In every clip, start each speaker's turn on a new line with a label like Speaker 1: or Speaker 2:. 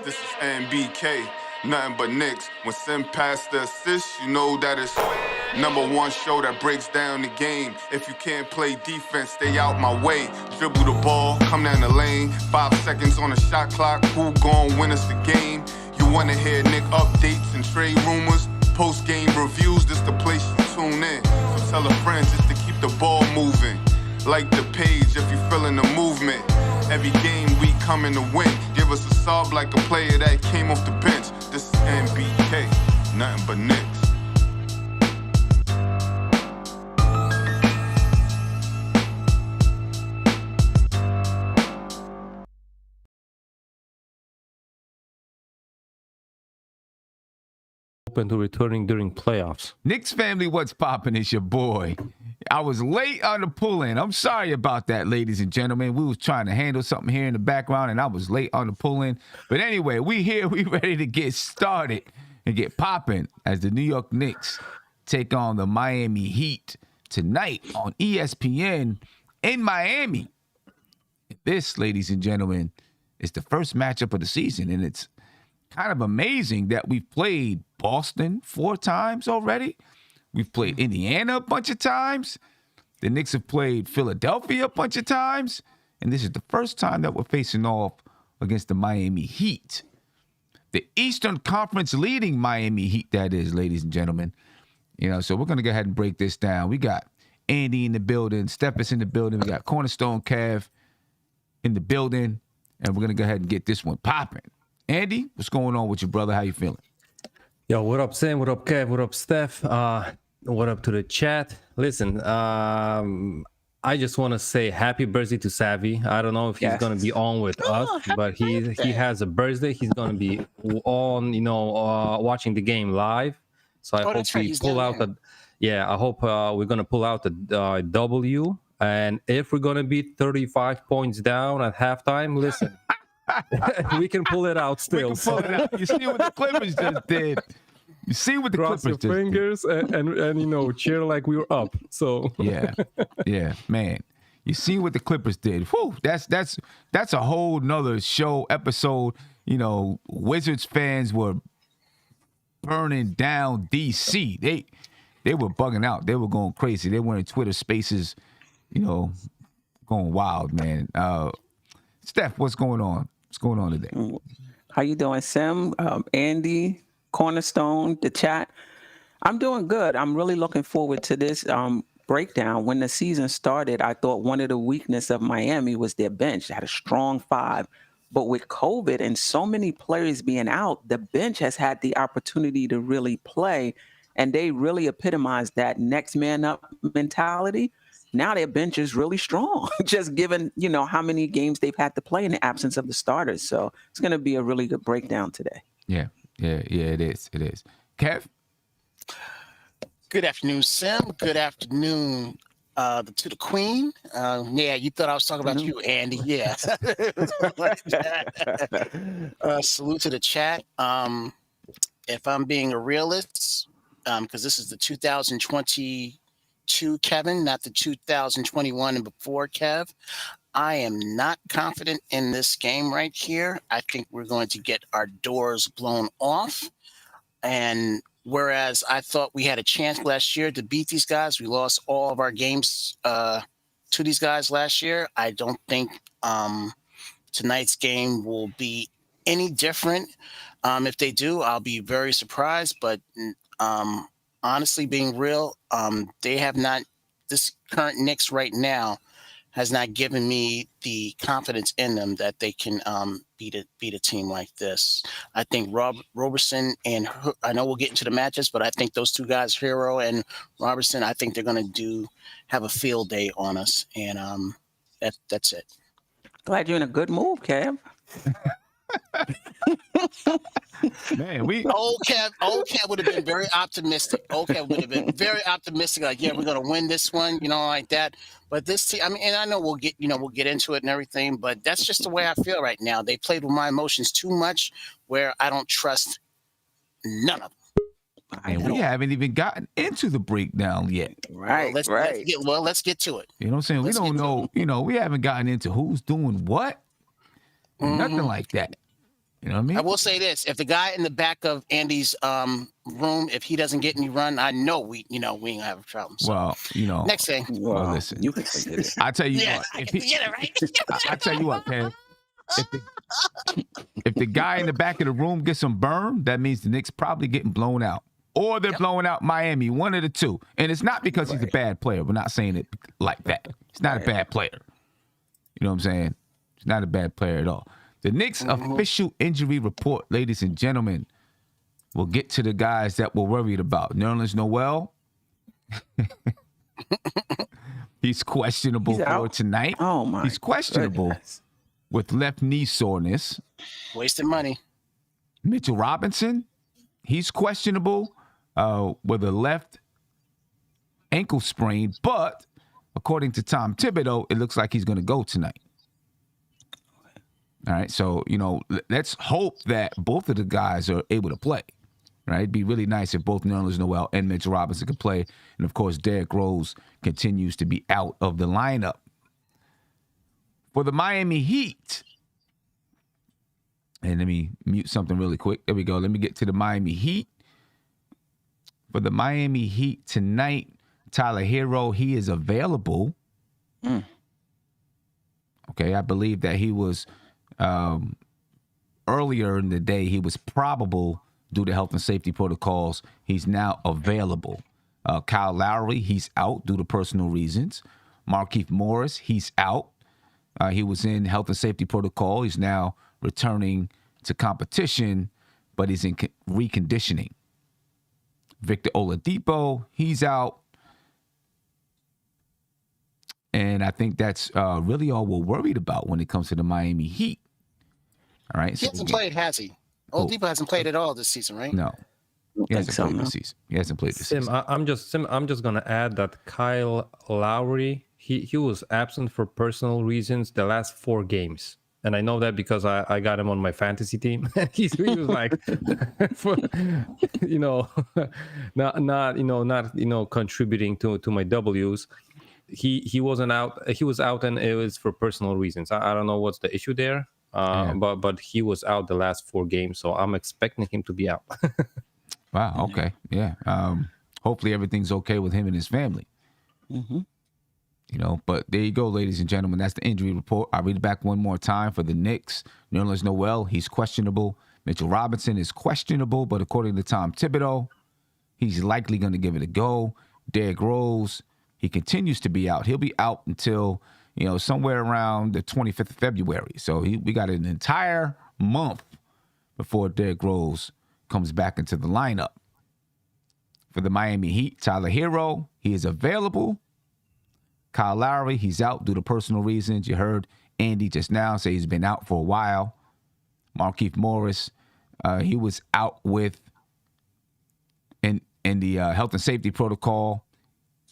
Speaker 1: This is NBK, nothing but Knicks. When Sim passed the assist, you know that it's #1 show that breaks down the game. If you can't play defense, stay out my way. Dribble the ball, come down the lane. 5 seconds on the shot clock, who gon' win us the game? You wanna hear Nick updates and trade rumors? Post-game reviews, this the place you tune in. So tell a friend just to keep the ball moving. Like the page if you feeling the movement. Every game we coming to win. Give us a sob like a player that came off the bench. This is NBK, nothing but Knicks.
Speaker 2: Open to returning during playoffs.
Speaker 3: Knicks family, what's poppin'? It's your boy. I was late on the pull-in. I'm sorry about that, ladies and gentlemen. We was trying to handle something here in the background, and I was late on the pull-in. But anyway, we here. We ready to get started and get popping as the New York Knicks take on the Miami Heat tonight on ESPN in Miami. This, ladies and gentlemen, is the first matchup of the season, and it's kind of amazing that we've played Boston 4 times already. We've played Indiana a bunch of times. The Knicks have played Philadelphia a bunch of times. And this is the first time that we're facing off against the Miami Heat. The Eastern Conference leading Miami Heat, that is, ladies and gentlemen. You know, so we're going to go ahead and break this down. We got Andy in the building. Steph is in the building. We got Cornerstone Kev in the building. And we're going to go ahead and get this one popping. Andy, what's going on with you, brother? How you feeling?
Speaker 2: Yo, what up, Sam? What up, Kev? What up, Steph? What up to the chat? Listen, I just want to say happy birthday to Savvy. I don't know if he's going to be on with us, but he has a birthday. He's going to be on, watching the game live. So I hope we pull out I hope we're going to pull out the W. And if we're going to be 35 points down at halftime, listen. We can pull it out still.
Speaker 3: Pull it out. You see what the Clippers just did. You see what the
Speaker 2: Cross
Speaker 3: Clippers
Speaker 2: your
Speaker 3: just
Speaker 2: fingers
Speaker 3: did.
Speaker 2: and cheer like we were up. So
Speaker 3: yeah, man. You see what the Clippers did. Whew, that's a whole nother show episode. Wizards fans were burning down DC. They were bugging out. They were going crazy. They were in Twitter Spaces, going wild, man. Steph, what's going on? What's going on today?
Speaker 4: How you doing, Sim? Andy, Cornerstone, the chat. I'm doing good. I'm really looking forward to this breakdown. When the season started, I thought one of the weaknesses of Miami was their bench. They had a strong 5. But with COVID and so many players being out, the bench has had the opportunity to really play. And they really epitomized that next man up mentality. Now their bench is really strong, just given, how many games they've had to play in the absence of the starters. So it's going to be a really good breakdown today.
Speaker 3: Yeah, it is. It is. Kev?
Speaker 5: Good afternoon, Sim. Good afternoon to the Queen. You thought I was talking about you, Andy. Yeah. Salute to the chat. If I'm being a realist, because this is the 2022 Kevin, not the 2021 and before Kev. I am not confident in this game right here. I think we're going to get our doors blown off. And whereas I thought we had a chance last year to beat these guys, we lost all of our games to these guys last year. I don't think tonight's game will be any different. If they do, I'll be very surprised. But honestly, being real, they have not. This current Knicks right now has not given me the confidence in them that they can beat a team like this. I think Roberson and I know we'll get into the matches, but I think those two guys, Hero and Robertson, I think they're going to have a field day on us, and that's it.
Speaker 4: Glad you're in a good mood, Kev.
Speaker 3: Man,
Speaker 5: old Kev would have been very optimistic. Old Kev would have been very optimistic, like, yeah, we're gonna win this one, like that. But this team, and I know we'll get into it and everything, but that's just the way I feel right now. They played with my emotions too much, where I don't trust none of them.
Speaker 3: And we haven't even gotten into the breakdown yet.
Speaker 4: Right,
Speaker 5: let's get to it.
Speaker 3: You know what I'm saying? We don't know. We haven't gotten into who's doing what. Nothing like that. You know what I mean?
Speaker 5: I will say this: if the guy in the back of Andy's room, if he doesn't get any run, I know we ain't gonna have a problem. So.
Speaker 3: Well,
Speaker 5: Next thing.
Speaker 3: Well, listen.
Speaker 4: You can forget it.
Speaker 3: I tell you
Speaker 5: Yeah,
Speaker 3: what.
Speaker 5: I
Speaker 3: If
Speaker 5: can
Speaker 3: he,
Speaker 5: get it right.
Speaker 3: I tell you what, Kev. If the guy in the back of the room gets some burn, that means the Knicks probably getting blown out. Or they're blowing out Miami, one of the two. And it's not because he's a bad player. We're not saying it like that. He's not a bad player. You know what I'm saying? He's not a bad player at all. The Knicks official injury report, ladies and gentlemen. We'll get to the guys that we're worried about. Nerlens Noel. He's questionable for tonight.
Speaker 4: Oh, my
Speaker 3: He's questionable with left knee soreness.
Speaker 5: Wasting money.
Speaker 3: Mitchell Robinson, he's questionable with a left ankle sprain, but according to Tom Thibodeau, it looks like he's going to go tonight. All right, so, let's hope that both of the guys are able to play. Right? It'd be really nice if both Nerlens Noel and Mitchell Robinson could play. And, of course, Derrick Rose continues to be out of the lineup. For the Miami Heat, and let me mute something really quick. There we go. Let me get to the Miami Heat. For the Miami Heat tonight, Tyler Hero, he is available. Okay, I believe that he was earlier in the day, he was probable due to health and safety protocols. He's now available. Kyle Lowry, he's out due to personal reasons. Markieff Morris, he's out. He was in health and safety protocol. He's now returning to competition, but he's in reconditioning. Victor Oladipo, he's out. And I think that's really all we're worried about when it comes to the Miami Heat. All right.
Speaker 5: He hasn't played, has he? Oladipo hasn't played at all this season, right?
Speaker 3: No. He hasn't played this season. He hasn't played this season.
Speaker 2: I'm just gonna add that Kyle Lowry, he was absent for personal reasons the last 4 games. And I know that because I got him on my fantasy team. he was like, not contributing to my W's. He wasn't out. He was out, and it was for personal reasons. I don't know what's the issue there. But he was out the last 4 games, so I'm expecting him to be out.
Speaker 3: Wow. Okay. Yeah. Hopefully everything's okay with him and his family. But there you go, ladies and gentlemen. That's the injury report. I'll read it back one more time for the Knicks. Nerlens Noel, he's questionable. Mitchell Robinson is questionable, but according to Tom Thibodeau, he's likely going to give it a go. Derrick Rose, he continues to be out. He'll be out until, somewhere around the 25th of February. So we got an entire month before Derrick Rose comes back into the lineup. For the Miami Heat, Tyler Hero, he is available. Kyle Lowry, he's out due to personal reasons. You heard Andy just now say he's been out for a while. Markieff Morris, he was out with in the health and safety protocol.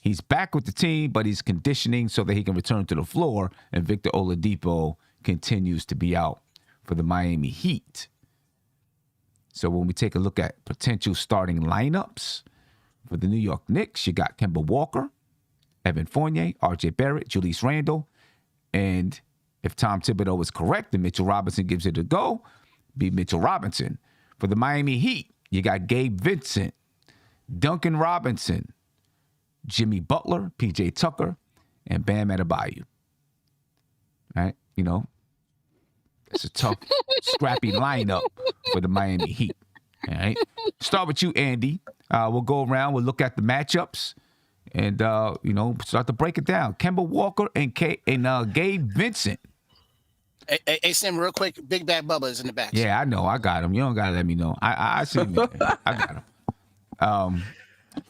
Speaker 3: He's back with the team, but he's conditioning so that he can return to the floor. And Victor Oladipo continues to be out for the Miami Heat. So when we take a look at potential starting lineups for the New York Knicks, you got Kemba Walker, Evan Fournier, RJ Barrett, Julius Randle. And if Tom Thibodeau is correct and Mitchell Robinson gives it a go, be Mitchell Robinson. For the Miami Heat, you got Gabe Vincent, Duncan Robinson, Jimmy Butler, PJ Tucker, and Bam Adebayo. Right? It's a tough, scrappy lineup for the Miami Heat. All right? Start with you, Andy. We'll go around. We'll look at the matchups and, start to break it down. Kemba Walker and Gabe Vincent.
Speaker 5: Hey, Sim, real quick. Big Bad Bubba is in the back.
Speaker 3: Yeah, I know. I got him. You don't got to let me know. I see him. I got him.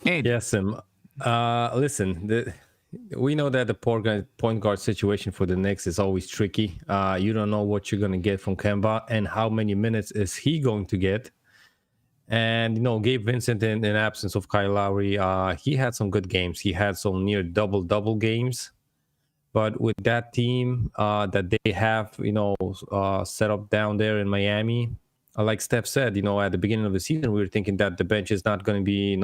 Speaker 3: Andy.
Speaker 2: Yes, Sim. Listen, we know that the point guard situation for the Knicks is always tricky. You don't know what you're going to get from Kemba and how many minutes is he going to get. And, Gabe Vincent, in absence of Kyle Lowry, he had some good games. He had some near double-double games. But with that team that they have, set up down there in Miami, like Steph said, at the beginning of the season, we were thinking that the bench is not going to be,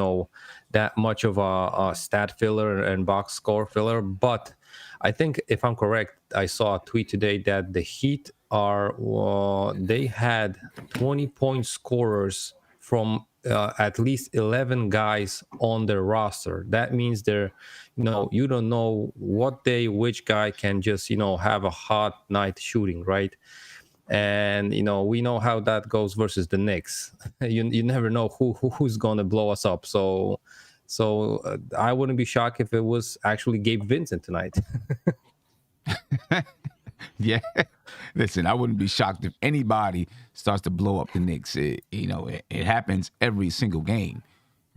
Speaker 2: that much of a stat filler and box score filler. But I think, if I'm correct, I saw a tweet today that the Heat are they had 20-point scorers from at least 11 guys on their roster. That means they're, you don't know what day which guy can just, have a hot night shooting, right? And we know how that goes versus the Knicks. You never know who's gonna blow us up. So I wouldn't be shocked if it was actually Gabe Vincent tonight.
Speaker 3: Yeah. Listen, I wouldn't be shocked if anybody starts to blow up the Knicks. It happens every single game.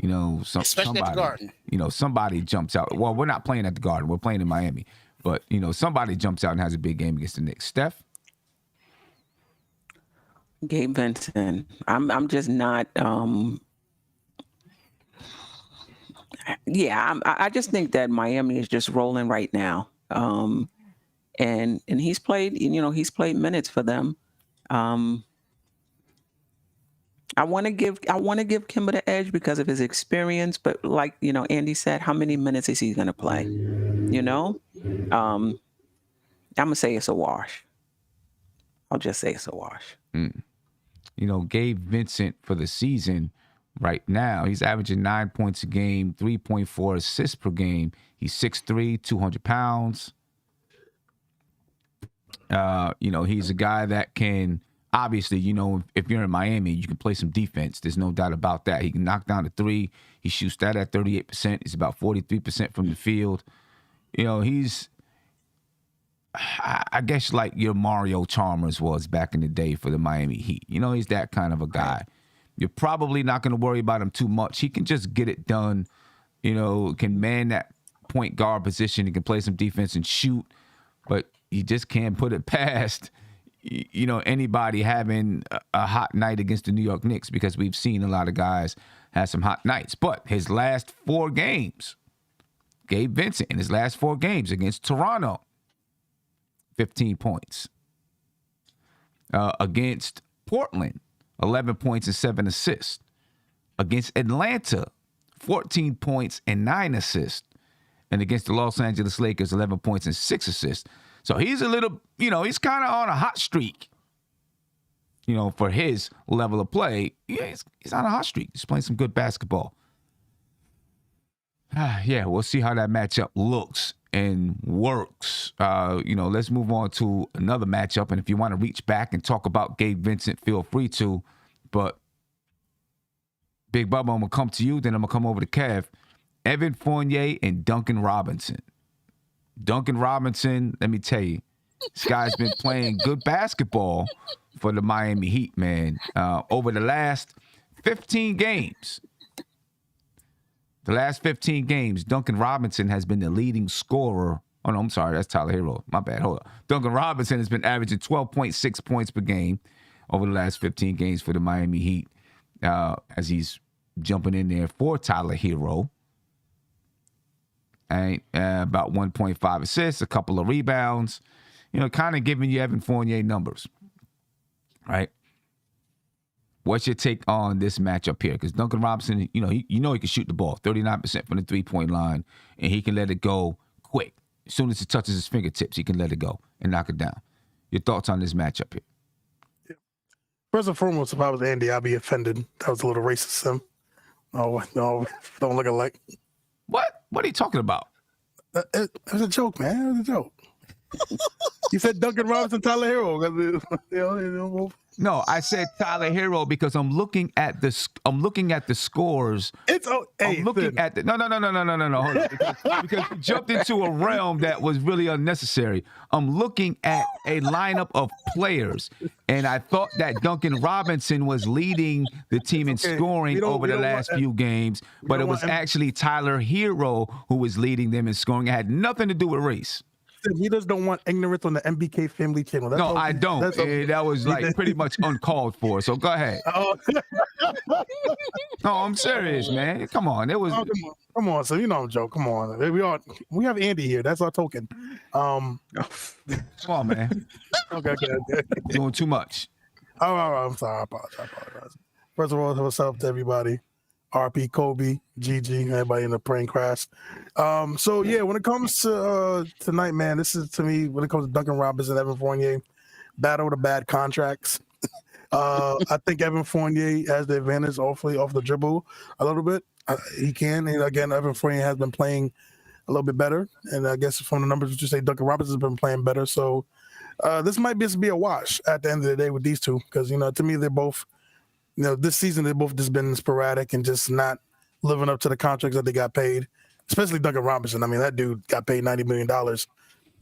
Speaker 5: Especially at the Garden.
Speaker 3: Somebody jumps out. Well, we're not playing at the Garden. We're playing in Miami. But, somebody jumps out and has a big game against the Knicks. Steph?
Speaker 4: Gabe Vincent. I'm just not. I just think that Miami is just rolling right now. And he's played. He's played minutes for them. I want to give Kemba the edge because of his experience. But like Andy said, how many minutes is he going to play? I'm gonna say it's a wash. I'll just say it's a wash.
Speaker 3: Gabe Vincent for the season right now, he's averaging 9 points a game, 3.4 assists per game. He's 6'3", 200 pounds. He's a guy that can, obviously, if you're in Miami, you can play some defense. There's no doubt about that. He can knock down the three. He shoots that at 38%. He's about 43% from the field. He's, I guess, like your Mario Chalmers was back in the day for the Miami Heat. He's that kind of a guy. You're probably not going to worry about him too much. He can just get it done. Can man that point guard position. He can play some defense and shoot, but you just can't put it past, anybody having a hot night against the New York Knicks, because we've seen a lot of guys have some hot nights. But his last 4 games, Gabe Vincent in his last 4 games against Toronto, 15 points. Against Portland, 11 points and 7 assists. Against Atlanta, 14 points and 9 assists. And against the Los Angeles Lakers, 11 points and 6 assists. So he's a little, he's kind of on a hot streak. For his level of play, he's on a hot streak. He's playing some good basketball. We'll see how that matchup looks and works. Let's move on to another matchup. And if you want to reach back and talk about Gabe Vincent, feel free to. But Big Bubba, I'm going to come to you. Then I'm going to come over to Kev. Evan Fournier and Duncan Robinson. Duncan Robinson, let me tell you, this guy's been playing good basketball for the Miami Heat, man. Over the last 15 games. Duncan Robinson has been the leading scorer. Oh, no, I'm sorry. That's Tyler Hero. My bad. Hold on. Duncan Robinson has been averaging 12.6 points per game over the last 15 games for the Miami Heat, as he's jumping in there for Tyler Hero. And about 1.5 assists, a couple of rebounds, kind of giving you Evan Fournier numbers, right? What's your take on this matchup here? Because Duncan Robinson, he can shoot the ball, 39% from the three-point line, and he can let it go quick. As soon as it touches his fingertips, he can let it go and knock it down. Your thoughts on this matchup here?
Speaker 6: First and foremost, if I was Andy, I'd be offended. That was a little racist, Sim. Oh, no, don't look alike.
Speaker 3: What? What are you talking about?
Speaker 6: It was a joke, man. It was a joke. You said Duncan Robinson, Tyler Hero.
Speaker 3: No, I said Tyler Hero because I'm looking at the scores.
Speaker 6: I'm
Speaker 3: looking at the no. Hold on. Because you jumped into a realm that was really unnecessary. I'm looking at a lineup of players, and I thought that Duncan Robinson was leading the team in scoring over the last few games, but it was actually Tyler Hero who was leading them in scoring. It had nothing to do with race.
Speaker 6: He just don't want ignorance on the MBK family channel.
Speaker 3: No, I don't. That was like pretty much uncalled for. So go ahead. No, I'm serious, man. Come on. It was.
Speaker 6: Come on. So I'm joking. Come on. We have Andy here. That's our token.
Speaker 3: Come on, man.
Speaker 6: Okay.
Speaker 3: Doing too much.
Speaker 6: Oh, I'm sorry. I apologize. First of all, what's up to everybody? RP, Kobe, GG, everybody in the praying crash. When it comes to tonight, man, this is, to me, when it comes to Duncan Robinson, Evan Fournier, battle the bad contracts. I think Evan Fournier has the advantage awfully off the dribble a little bit. He can. And again, Evan Fournier has been playing a little bit better. And I guess from the numbers that you say, Duncan Roberts has been playing better. So this might just be a wash at the end of the day with these two. Because, to me, they're both, this season, they've both just been sporadic and just not living up to the contracts that they got paid, especially Duncan Robinson. I mean, that dude got paid $90 million.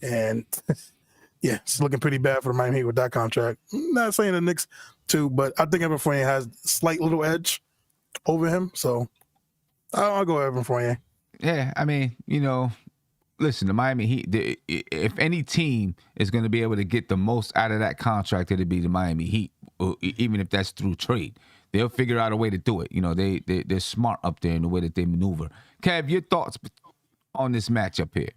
Speaker 6: And yeah, it's looking pretty bad for the Miami Heat with that contract. Not saying the Knicks too, but I think Evan Fournier has a slight little edge over him. So I'll go Evan Fournier.
Speaker 3: Yeah, I mean, listen, the Miami Heat, if any team is going to be able to get the most out of that contract, it'd be the Miami Heat, even if that's through trade. They'll figure out a way to do it. They're smart up there in the way that they maneuver. Kev, your thoughts on this matchup here?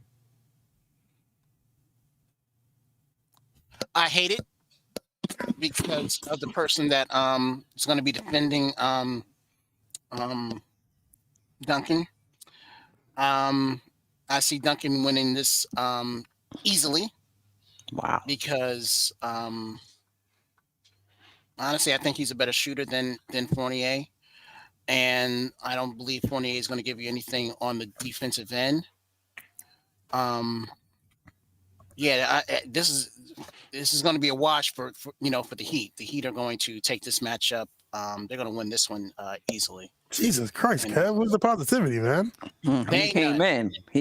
Speaker 5: I hate it because of the person that is going to be defending Duncan. I see Duncan winning this easily.
Speaker 4: Wow.
Speaker 5: Because honestly, I think he's a better shooter than Fournier, and I don't believe Fournier is going to give you anything on the defensive end. This is going to be a wash for the Heat. The Heat are going to take this matchup. They're going to win this one easily.
Speaker 6: Jesus Christ, Kev, where's the positivity, man?
Speaker 4: He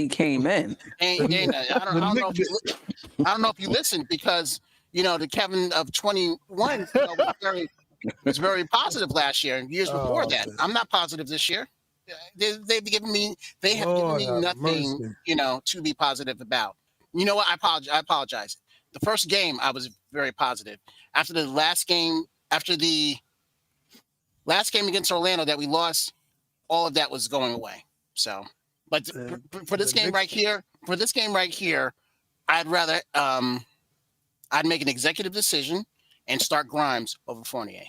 Speaker 4: came in.
Speaker 5: I don't know if you listened because the Kevin of 21 was very positive last year and years before that. I'm not positive this year. They've given me nothing to be positive about. You know what? I apologize. The first game I was very positive. After the last game against Orlando that we lost, all of that was going away. So, but for this game right here, I'd rather I'd make an executive decision and start Grimes over Fournier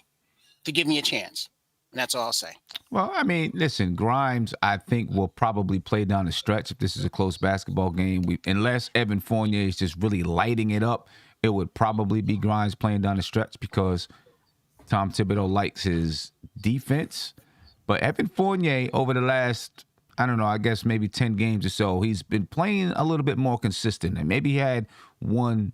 Speaker 5: to give me a chance. And that's all I'll say.
Speaker 3: Well, I mean, listen, Grimes, I think, will probably play down the stretch if this is a close basketball game. Unless Evan Fournier is just really lighting it up, it would probably be Grimes playing down the stretch because Tom Thibodeau likes his defense. But Evan Fournier, over the last, I don't know, I guess maybe 10 games or so, he's been playing a little bit more consistent. And maybe he had one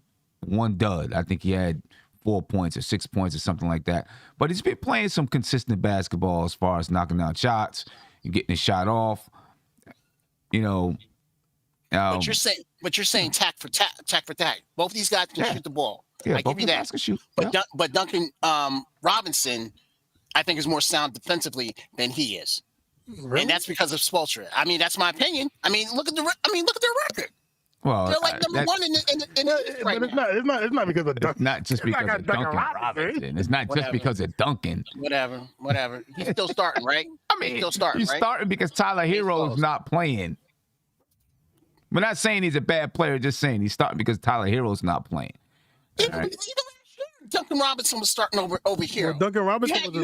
Speaker 3: dud. I think he had 4 points or 6 points or something like that. But he's been playing some consistent basketball as far as knocking down shots and getting a shot off.
Speaker 5: But you're saying tack for tack. Both of these guys can shoot the ball.
Speaker 3: Yeah,
Speaker 5: I give you that. But Duncan Robinson, I think, is more sound defensively than he is. Really? And that's because of Spoelstra. I mean, that's my opinion. I mean, look at their record.
Speaker 3: Well,
Speaker 5: they're like number one in the right
Speaker 6: now. It's not because of Duncan.
Speaker 3: Not just because of Duncan Robinson. It's not just because of Duncan.
Speaker 5: Whatever. He's still starting, right?
Speaker 3: I mean, he's starting because Tyler Hero's not playing. We're not saying he's a bad player, just saying he's starting because Tyler Hero's not playing.
Speaker 5: Right? Duncan Robinson was starting over here.
Speaker 6: Well, Duncan Robinson
Speaker 5: you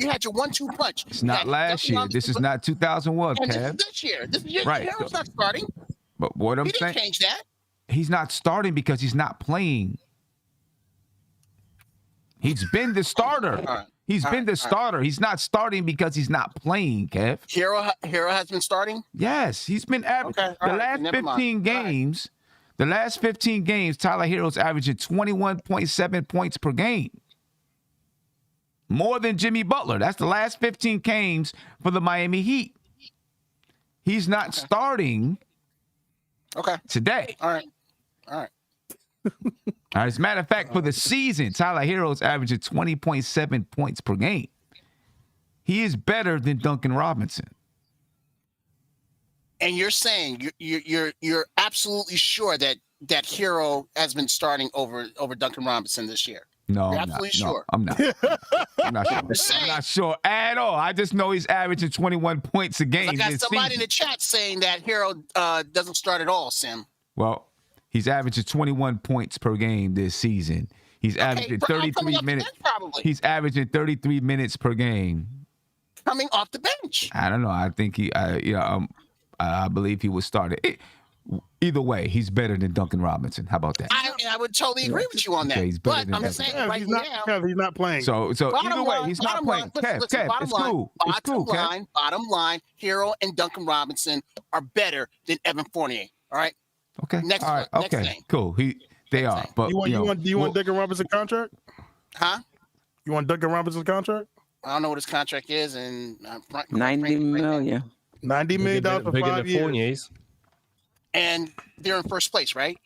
Speaker 5: had your 1-2 punch.
Speaker 3: It's not last year. This is not 2001, Kev.
Speaker 5: This year.
Speaker 3: Right.
Speaker 5: Hero's not starting.
Speaker 3: But what I'm saying,
Speaker 5: change that.
Speaker 3: He's not starting because he's not playing. He's been the starter. He's been the starter. He's not starting because he's not playing, Kev.
Speaker 5: Hero has been starting?
Speaker 3: Yes, he's been averaging. The last 15 games, Tyler Hero's averaging 21.7 points per game. More than Jimmy Butler. That's the last 15 games for the Miami Heat. He's not starting today.
Speaker 5: All right.
Speaker 3: As a matter of fact, for the season, Tyler Hero's averaging 20.7 points per game. He is better than Duncan Robinson.
Speaker 5: And you're saying you're absolutely sure that Hero has been starting over Duncan Robinson this year?
Speaker 3: No,
Speaker 5: you're
Speaker 3: I'm
Speaker 5: absolutely
Speaker 3: not.
Speaker 5: sure.
Speaker 3: No, I'm not. I'm not sure. I'm not sure at all. I just know he's averaging 21 points a game.
Speaker 5: I got somebody in the chat saying that Hero doesn't start at all, Sim.
Speaker 3: Well, he's averaging 21 points per game this season. He's averaging 33 minutes. He's averaging 33 minutes per game.
Speaker 5: Coming off the bench.
Speaker 3: I don't know. I think I believe he was started. Either way, he's better than Duncan Robinson. How about that?
Speaker 5: I would totally agree with you on that.
Speaker 3: Okay, he's better
Speaker 5: but
Speaker 3: than
Speaker 5: I'm
Speaker 3: Duncan.
Speaker 5: saying
Speaker 6: Kev,
Speaker 5: right
Speaker 6: he's not.
Speaker 5: now.
Speaker 6: Kev, he's not playing.
Speaker 3: So either way, he's not playing.
Speaker 5: Listen,
Speaker 3: Kev,
Speaker 5: bottom
Speaker 3: it's
Speaker 5: line,
Speaker 3: cool. It's cool, Kev.
Speaker 5: Bottom line, Hero and Duncan Robinson are better than Evan Fournier. All right.
Speaker 3: Okay.
Speaker 5: Next
Speaker 3: All right.
Speaker 5: one. Next
Speaker 3: Okay.
Speaker 5: thing.
Speaker 3: Cool. They are. But
Speaker 6: do you want Duncan Robinson contract?
Speaker 5: Huh?
Speaker 6: You want Duncan Robinson's contract?
Speaker 5: I don't know what his contract is, and
Speaker 4: $90 million.
Speaker 6: $90 million for
Speaker 2: Bigger
Speaker 6: 5
Speaker 2: than
Speaker 6: years.
Speaker 2: Fournier's.
Speaker 5: And they're in first place, right?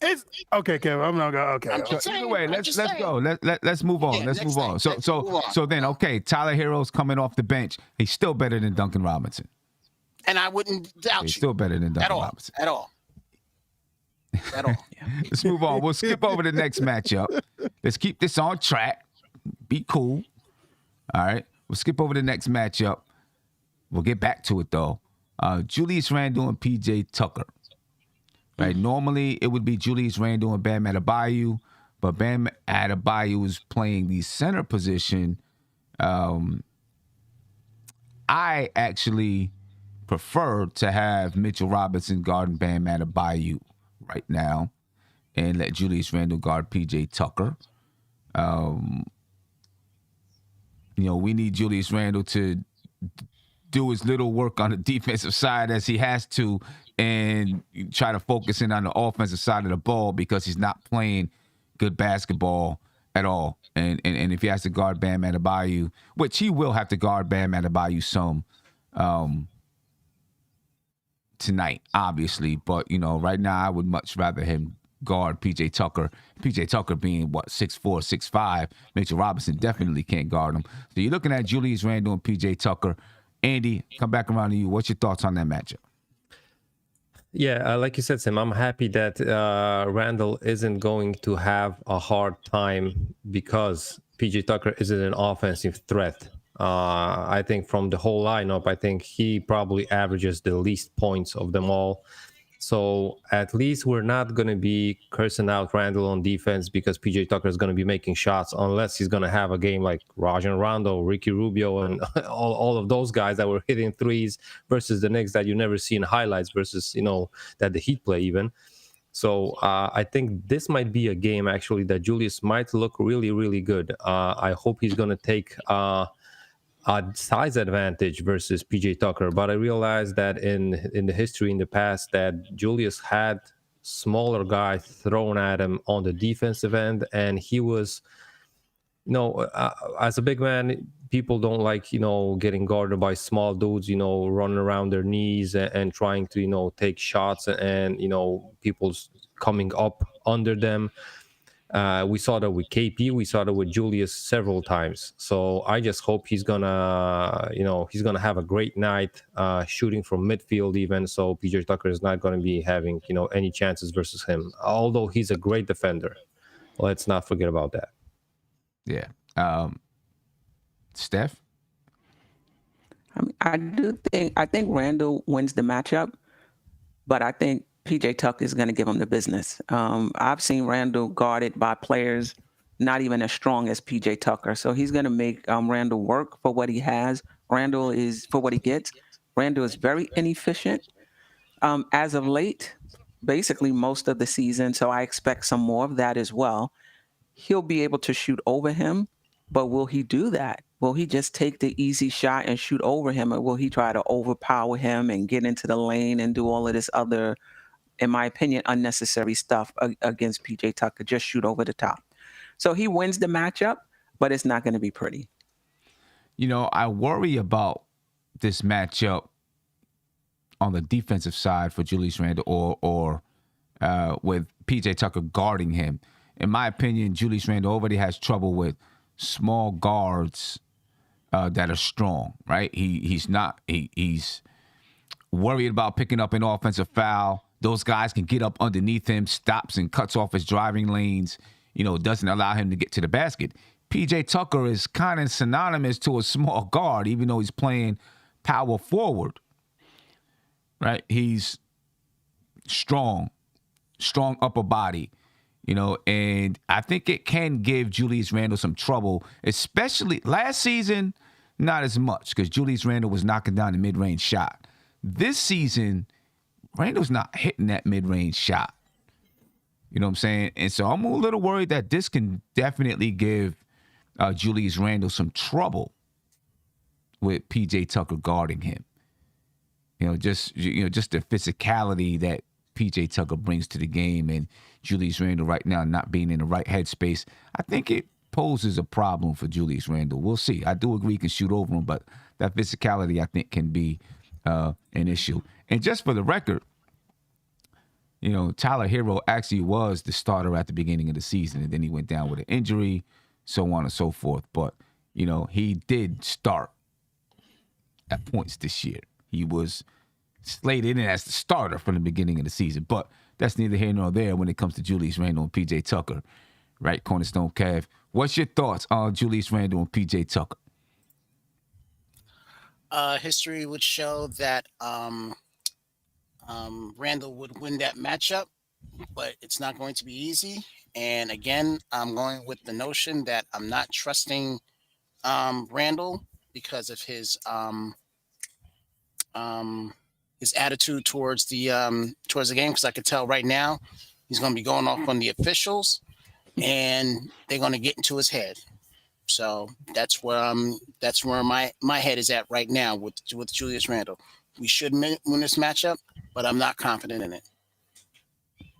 Speaker 6: It's okay, Kev. I'm not gonna. Okay.
Speaker 5: I'm just
Speaker 3: So
Speaker 5: saying,
Speaker 3: either way,
Speaker 5: I'm
Speaker 3: let's
Speaker 5: just
Speaker 3: go.
Speaker 5: saying.
Speaker 3: Let's move on.
Speaker 5: Yeah,
Speaker 3: let's
Speaker 5: next
Speaker 3: move on.
Speaker 5: thing. Let's move on.
Speaker 3: So then, okay, Tyler Hero's coming off the bench. He's still better than Duncan Robinson.
Speaker 5: And I wouldn't doubt
Speaker 3: He's
Speaker 5: you
Speaker 3: still better than
Speaker 5: at
Speaker 3: Duncan
Speaker 5: all.
Speaker 3: Robinson.
Speaker 5: At all. At all.
Speaker 3: Let's move on. We'll skip over the next matchup. Let's keep this on track. Be cool. All right. We'll skip over the next matchup. We'll get back to it though. Julius Randle and PJ Tucker. Right. Normally it would be Julius Randle and Bam Adebayo, but Bam Adebayo is playing the center position. I actually prefer to have Mitchell Robinson guarding Bam Adebayo right now and let Julius Randle guard PJ Tucker. We need Julius Randle to do as little work on the defensive side as he has to and try to focus in on the offensive side of the ball because he's not playing good basketball at all. And if he has to guard Bam Adebayo, which he will have to guard Bam Adebayo some tonight, obviously. But, right now I would much rather him guard PJ Tucker. PJ Tucker being, 6'4", 6'5". Mitchell Robinson definitely can't guard him. So you're looking at Julius Randle and PJ Tucker. Andy, come back around to you. What's your thoughts on that matchup?
Speaker 2: Yeah, like you said, Sam, I'm happy that Randall isn't going to have a hard time because PJ Tucker isn't an offensive threat. I think from the whole lineup, I think he probably averages the least points of them all. So at least we're not going to be cursing out Randall on defense because PJ Tucker is going to be making shots unless he's going to have a game like Rajon Rondo, Ricky Rubio, and all of those guys that were hitting threes versus the Knicks that you never see in highlights versus, that the Heat play even. So I think this might be a game actually that Julius might look really, really good. I hope he's going to take a size advantage versus PJ Tucker, but I realized that in the history in the past that Julius had smaller guys thrown at him on the defensive end, and he was, as a big man, people don't like getting guarded by small dudes, running around their knees and trying to take shots and people's coming up under them. We saw that with KP. We saw that with Julius several times. So I just hope he's gonna have a great night shooting from midfield even. So PJ Tucker is not going to be having, any chances versus him. Although he's a great defender. Let's not forget about that.
Speaker 3: Yeah. Steph?
Speaker 4: I think Randall wins the matchup, but I think PJ Tucker is going to give him the business. I've seen Randall guarded by players not even as strong as PJ Tucker. So he's going to make Randall work for what he has. Randall is for what he gets. Randall is very inefficient as of late, basically most of the season. So I expect some more of that as well. He'll be able to shoot over him, but will he do that? Will he just take the easy shot and shoot over him, or will he try to overpower him and get into the lane and do all of this other, in my opinion, unnecessary stuff against PJ Tucker, just shoot over the top? So he wins the matchup, but it's not going to be pretty.
Speaker 3: I worry about this matchup on the defensive side for Julius Randle or with PJ Tucker guarding him. In my opinion, Julius Randle already has trouble with small guards that are strong, right? He's worried about picking up an offensive foul. Those guys can get up underneath him, stops and cuts off his driving lanes, doesn't allow him to get to the basket. PJ Tucker is kind of synonymous to a small guard, even though he's playing power forward, right? He's strong upper body, and I think it can give Julius Randle some trouble, especially last season, not as much because Julius Randle was knocking down the mid-range shot. This season, Randall's not hitting that mid-range shot. You know what I'm saying? And so I'm a little worried that this can definitely give Julius Randle some trouble with PJ Tucker guarding him. Just the physicality that PJ Tucker brings to the game, and Julius Randle right now not being in the right headspace, I think it poses a problem for Julius Randle. We'll see. I do agree he can shoot over him, but that physicality I think can be an issue. And just for the record, Tyler Hero actually was the starter at the beginning of the season, and then he went down with an injury, so on and so forth. But, he did start at points this year. He was slated in as the starter from the beginning of the season. But that's neither here nor there when it comes to Julius Randle and PJ Tucker. Right, Cornerstone Cav? What's your thoughts on Julius Randle and PJ Tucker?
Speaker 5: History would show that Randle would win that matchup, but it's not going to be easy. And again, I'm going with the notion that I'm not trusting Randle because of his attitude towards the game. Because I could tell right now he's going to be going off on the officials, and they're going to get into his head. So that's where my head is at right now with Julius Randle. We should win this matchup, but I'm not confident in it.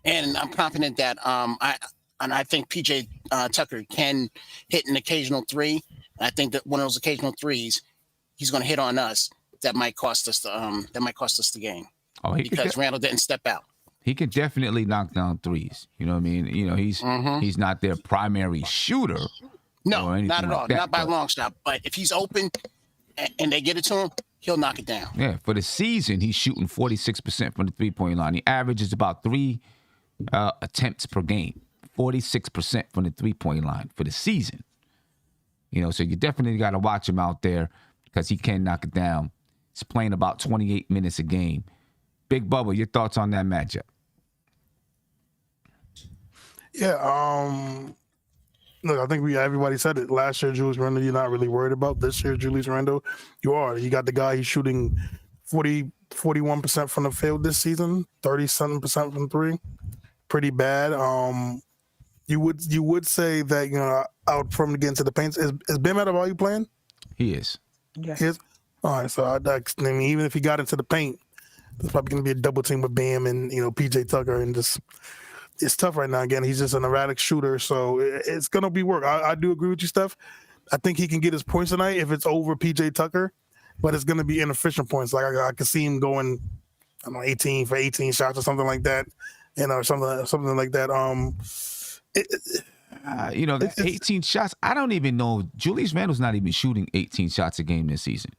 Speaker 5: And I'm confident that I think PJ Tucker can hit an occasional three. I think that one of those occasional threes he's going to hit on us that might cost us the game. Because Randle didn't step out.
Speaker 3: He can definitely knock down threes. You know what I mean? He's not their primary shooter.
Speaker 5: No, not at all. Not by a long shot. But if he's open and they get it to him, he'll knock it down.
Speaker 3: Yeah, for the season, he's shooting 46% from the three-point line. He averages about 3 attempts per game, 46% from the three-point line for the season. So you definitely got to watch him out there because he can knock it down. He's playing about 28 minutes a game. Big Bubba, your thoughts on that matchup?
Speaker 6: Yeah, look, I think everybody said it. Last year, Julius Randle, you're not really worried about. This year, Julius Randle, you are. You got the guy, he's shooting 41% from the field this season, 37% from three. Pretty bad. You would say that, out from to get into the paint. Is Bam Adebayo playing?
Speaker 3: He is.
Speaker 4: Yeah.
Speaker 6: He is? All right, so I mean, even if he got into the paint, there's probably going to be a double team with Bam and, PJ Tucker, and just it's tough right now. Again, he's just an erratic shooter, so it's going to be work. I do agree with you, Steph. I think he can get his points tonight if it's over PJ Tucker, but it's going to be inefficient points. Like I could see him going, 18 for 18 shots or something like that, something like that.
Speaker 3: 18 shots. I don't even know. Julius Randle's not even shooting 18 shots a game this season.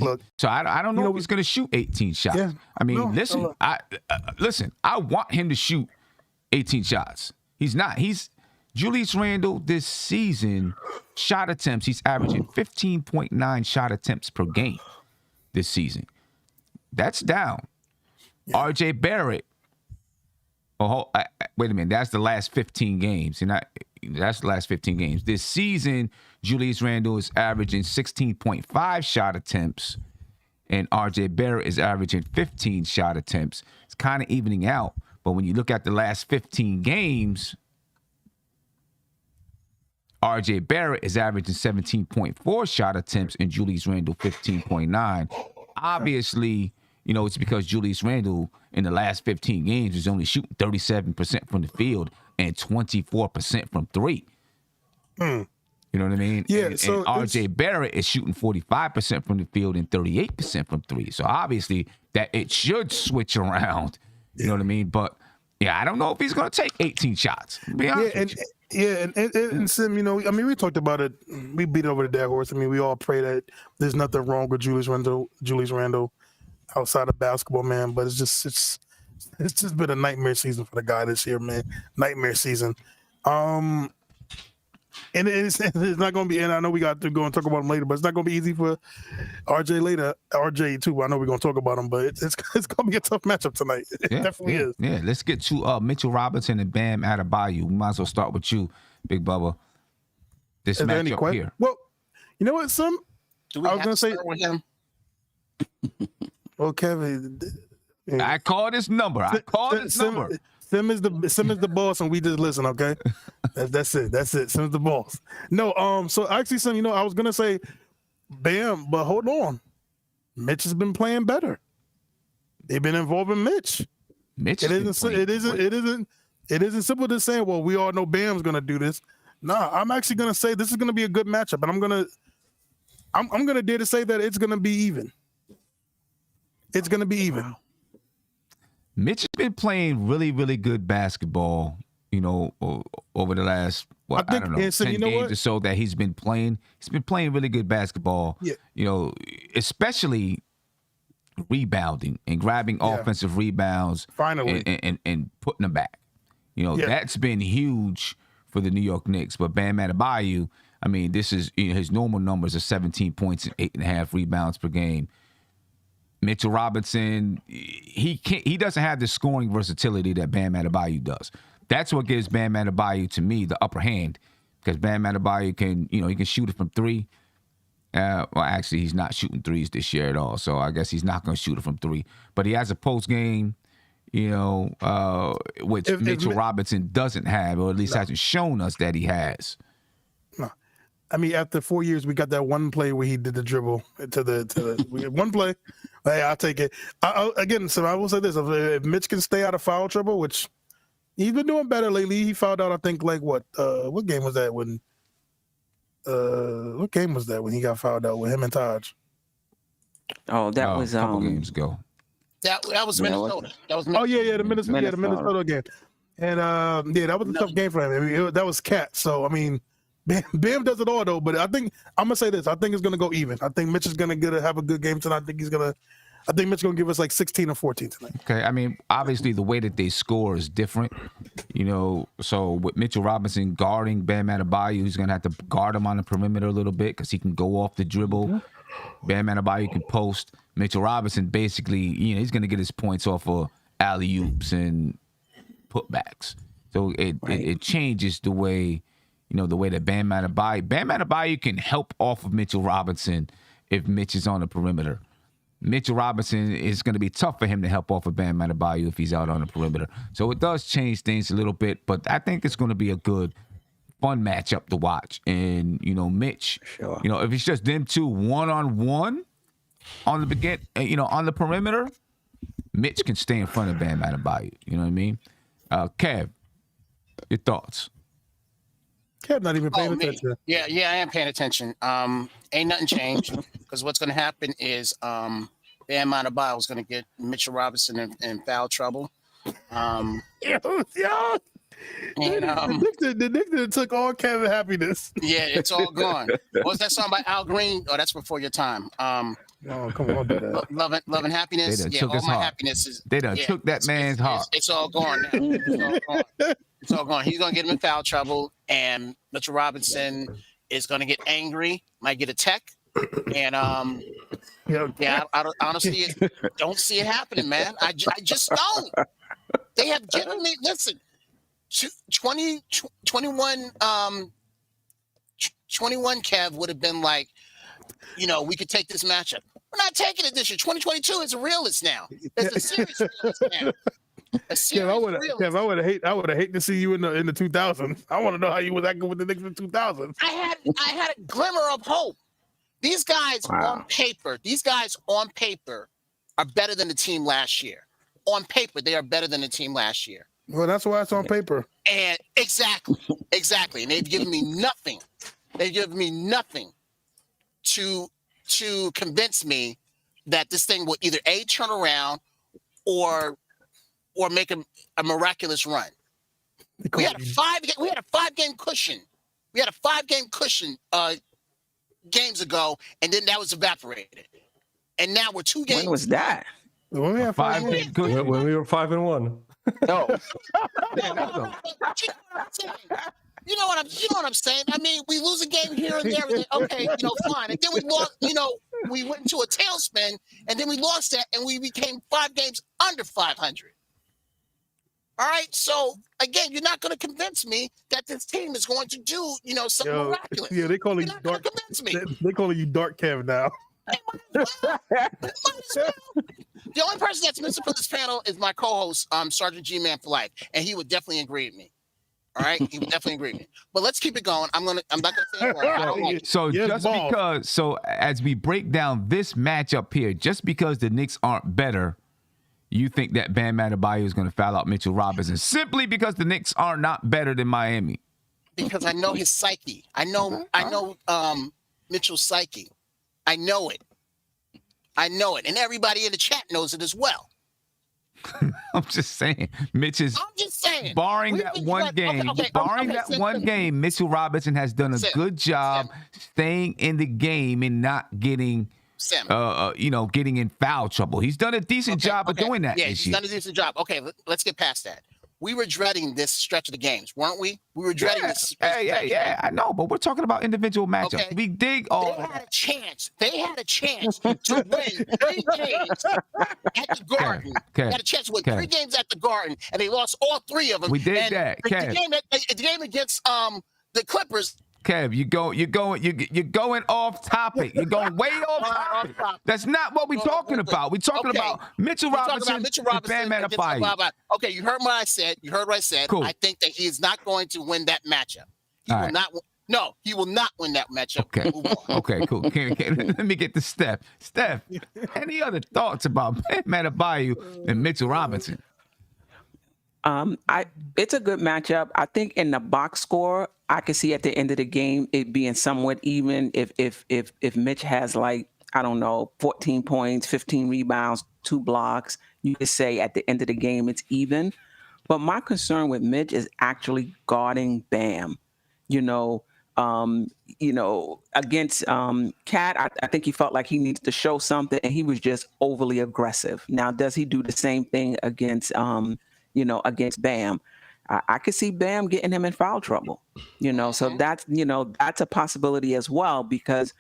Speaker 6: Look.
Speaker 3: So I don't know if he's going to shoot 18 shots. Yeah, listen. I want him to shoot 18 shots. He's not. Julius Randle this season, shot attempts, he's averaging 15.9 shot attempts per game this season. That's down. Yeah. RJ Barrett. Wait a minute. That's the last 15 games. That's the last 15 games. This season, Julius Randle is averaging 16.5 shot attempts, and RJ Barrett is averaging 15 shot attempts. It's kind of evening out. But when you look at the last 15 games, RJ Barrett is averaging 17.4 shot attempts and Julius Randle 15.9. Obviously, it's because Julius Randle in the last 15 games is only shooting 37% from the field and 24% from three. You know what I mean?
Speaker 6: Yeah.
Speaker 3: And RJ Barrett is shooting 45% from the field and 38% from three. So obviously that it should switch around. You know what I mean? But yeah, I don't know if he's going to take 18 shots. To be honest with you.
Speaker 6: And Sim, we talked about it. We beat over the dead horse. We all pray that there's nothing wrong with Julius Randle outside of basketball, man. But it's just been a nightmare season for the guy this year, man. Nightmare season. And it's not going to be, and I know we got to go and talk about him later, but it's not going to be easy for RJ too. I know we're going to talk about him, but it's going to be a tough matchup tonight. It definitely is.
Speaker 3: Yeah, let's get to Mitchell Robinson and Bam Adebayo. We might as well start with you, Big Bubba. This matchup here.
Speaker 6: Well, you know what, Sim?
Speaker 5: Do we have to start with him?
Speaker 6: Well, Kevin,
Speaker 3: I call this number.
Speaker 6: Sim is the boss, and we just listen. Okay, that's it. Sim's the boss. No, so actually, Sim, I was gonna say Bam, but hold on, Mitch has been playing better. They've been involving Mitch. It isn't simple to say, well, we all know Bam's gonna do this. Nah, I'm actually gonna say this is gonna be a good matchup, and I'm gonna dare to say that it's gonna be even. It's gonna be even.
Speaker 3: Mitch has been playing really, really good basketball, over the last, I don't know, 10 games or so that he's been playing. He's been playing really good basketball, especially rebounding and grabbing offensive rebounds.
Speaker 6: Finally.
Speaker 3: And putting them back. That's been huge for the New York Knicks. But Bam Adebayo, I mean, this is his normal numbers are 17 points and 8.5 rebounds per game. Mitchell Robinson, he doesn't have the scoring versatility that Bam Adebayo does. That's what gives Bam Adebayo, to me, the upper hand, because Bam Adebayo can, he can shoot it from three. Well, actually, he's not shooting threes this year at all, so I guess he's not going to shoot it from three. But he has a post game, which Mitchell Robinson doesn't have, or at least hasn't shown us that he has.
Speaker 6: No. I mean, after 4 years, we got that one play where he did the dribble to the we had one play. Hey, I'll take it. Again, so I will say this: if Mitch can stay out of foul trouble, which he's been doing better lately, he fouled out. I think what game was that when? What game was that when he got fouled out with him and Taj?
Speaker 4: Oh, that was
Speaker 3: a couple games ago.
Speaker 5: That was Minnesota. That was
Speaker 6: Minnesota. Oh yeah, the Minnesota game. And that was a tough game for him. I mean, that was Cat. So I mean, Bam does it all though. But I think I'm gonna say this. I think it's gonna go even. I think Mitch is gonna have a good game tonight. I think Mitch is gonna give us like 16 or 14 tonight.
Speaker 3: Okay, I mean, obviously the way that they score is different. So with Mitchell Robinson guarding Bam Adebayo, he's gonna have to guard him on the perimeter a little bit because he can go off the dribble. Mm-hmm. Bam Adebayo can post. Mitchell Robinson basically, he's gonna get his points off of alley-oops and putbacks. So it changes the way, the way that Bam Adebayo can help off of Mitchell Robinson if Mitch is on the perimeter. Mitchell Robinson is going to be tough for him to help off of Bam Adebayo if he's out on the perimeter. So it does change things a little bit, but I think it's going to be a good, fun matchup to watch. And, Mitch,
Speaker 4: sure.
Speaker 3: If it's just them two one-on-one on the perimeter, Mitch can stay in front of Bam Adebayo. You know what I mean? Kev, your thoughts?
Speaker 6: Kev not even paying attention.
Speaker 5: Yeah, I am paying attention. Ain't nothing changed because what's going to happen is Bam Adebayo is going to get Mitchell Robinson in foul trouble.
Speaker 6: The Knicks took all Kevin happiness.
Speaker 5: Yeah, it's all gone. What was that song by Al Green? Oh, that's before your time.
Speaker 6: Oh, come on, do that.
Speaker 5: Love and happiness. Yeah, all my happiness is.
Speaker 3: They done took that man's heart.
Speaker 5: It's all gone now. It's all gone. He's gonna get him in foul trouble, and Mitchell Robinson is gonna get angry, might get a tech, and I honestly don't see it happening, man. I just don't. They have given me 21 Kev would have been like, we could take this matchup. We're not taking it this year. 2022 is a realist now. It's a serious realist now.
Speaker 6: Kev, I would have hated to see you in the 2000s. I want to know how you was acting with the Knicks in the 2000s.
Speaker 5: I had a glimmer of hope. These guys on paper are better than the team last year. On paper, they are better than the team last year.
Speaker 6: Well, that's why it's on paper.
Speaker 5: And exactly. And they've given me nothing. They've given me nothing to convince me that this thing will either A, turn around or make a miraculous run. We had a 5-game cushion. We had a 5-game cushion games ago, and then that was evaporated. And now we're 2 games.
Speaker 4: When was that?
Speaker 6: When we had 5 games.
Speaker 2: When we were 5-1.
Speaker 4: No.
Speaker 5: You know what I'm saying? I mean, we lose a game here and there, and okay, fine. And then we lost, we went into a tailspin, and then we lost that, and we became 5 games under 500. All right, so again, you're not going to convince me that this team is going to do, something miraculous.
Speaker 6: Yeah, they call you dark.
Speaker 5: Convince me.
Speaker 6: They calling you Dark Kev now.
Speaker 5: The only person that's missing from this panel is my co-host, Sergeant G-Man for life, and he would definitely agree with me. All right, he would definitely agree with me. But let's keep it going. I'm not gonna say it. I don't like it.
Speaker 3: So
Speaker 6: Yes,
Speaker 3: just
Speaker 6: boss.
Speaker 3: because, so as we break down this matchup here, just because the Knicks aren't better, you think that Bam Adebayo is going to foul out Mitchell Robinson simply because the Knicks are not better than Miami?
Speaker 5: Because I know his psyche. I know Mitchell's psyche. I know it. And everybody in the chat knows it as well.
Speaker 3: I'm just saying, Mitch is.
Speaker 5: I'm just saying.
Speaker 3: Barring that one game, Mitchell Robinson has done a good job staying in the game and not getting, getting in foul trouble. He's done a decent job of doing that.
Speaker 5: Yeah,
Speaker 3: this
Speaker 5: he's
Speaker 3: year.
Speaker 5: done a decent job. Okay, let's get past that. We were dreading this stretch of the games, weren't we? We were dreading this.
Speaker 3: Yeah, I know, but we're talking about individual matchups.
Speaker 5: Okay.
Speaker 3: We dig all.
Speaker 5: They had a chance. They had a chance to win 3 games at the Garden. They had a chance to win 3 games at the Garden, and they lost all 3 of them.
Speaker 3: We did
Speaker 5: and
Speaker 3: that.
Speaker 5: The game against the Clippers.
Speaker 3: Kev, you're going off topic. You're going way off topic. That's not what we're talking about. We're talking about Mitchell Robinson and Bam Adebayo.
Speaker 5: Okay, you heard what I said.
Speaker 3: Cool.
Speaker 5: I think that he is not going to win that matchup. He will not. No, he will not win that matchup.
Speaker 3: Okay, cool. Let me get to Steph. Steph, any other thoughts about Bam Adebayo and Mitchell Robinson?
Speaker 4: It's a good matchup. I think in the box score, I can see at the end of the game it being somewhat even. If Mitch has 14 points, 15 rebounds, 2 blocks, you could say at the end of the game it's even. But my concern with Mitch is actually guarding Bam. Against Cat, I think he felt like he needs to show something, and he was just overly aggressive. Now, does he do the same thing against Bam? I could see Bam getting him in foul trouble, so that's a possibility as well, because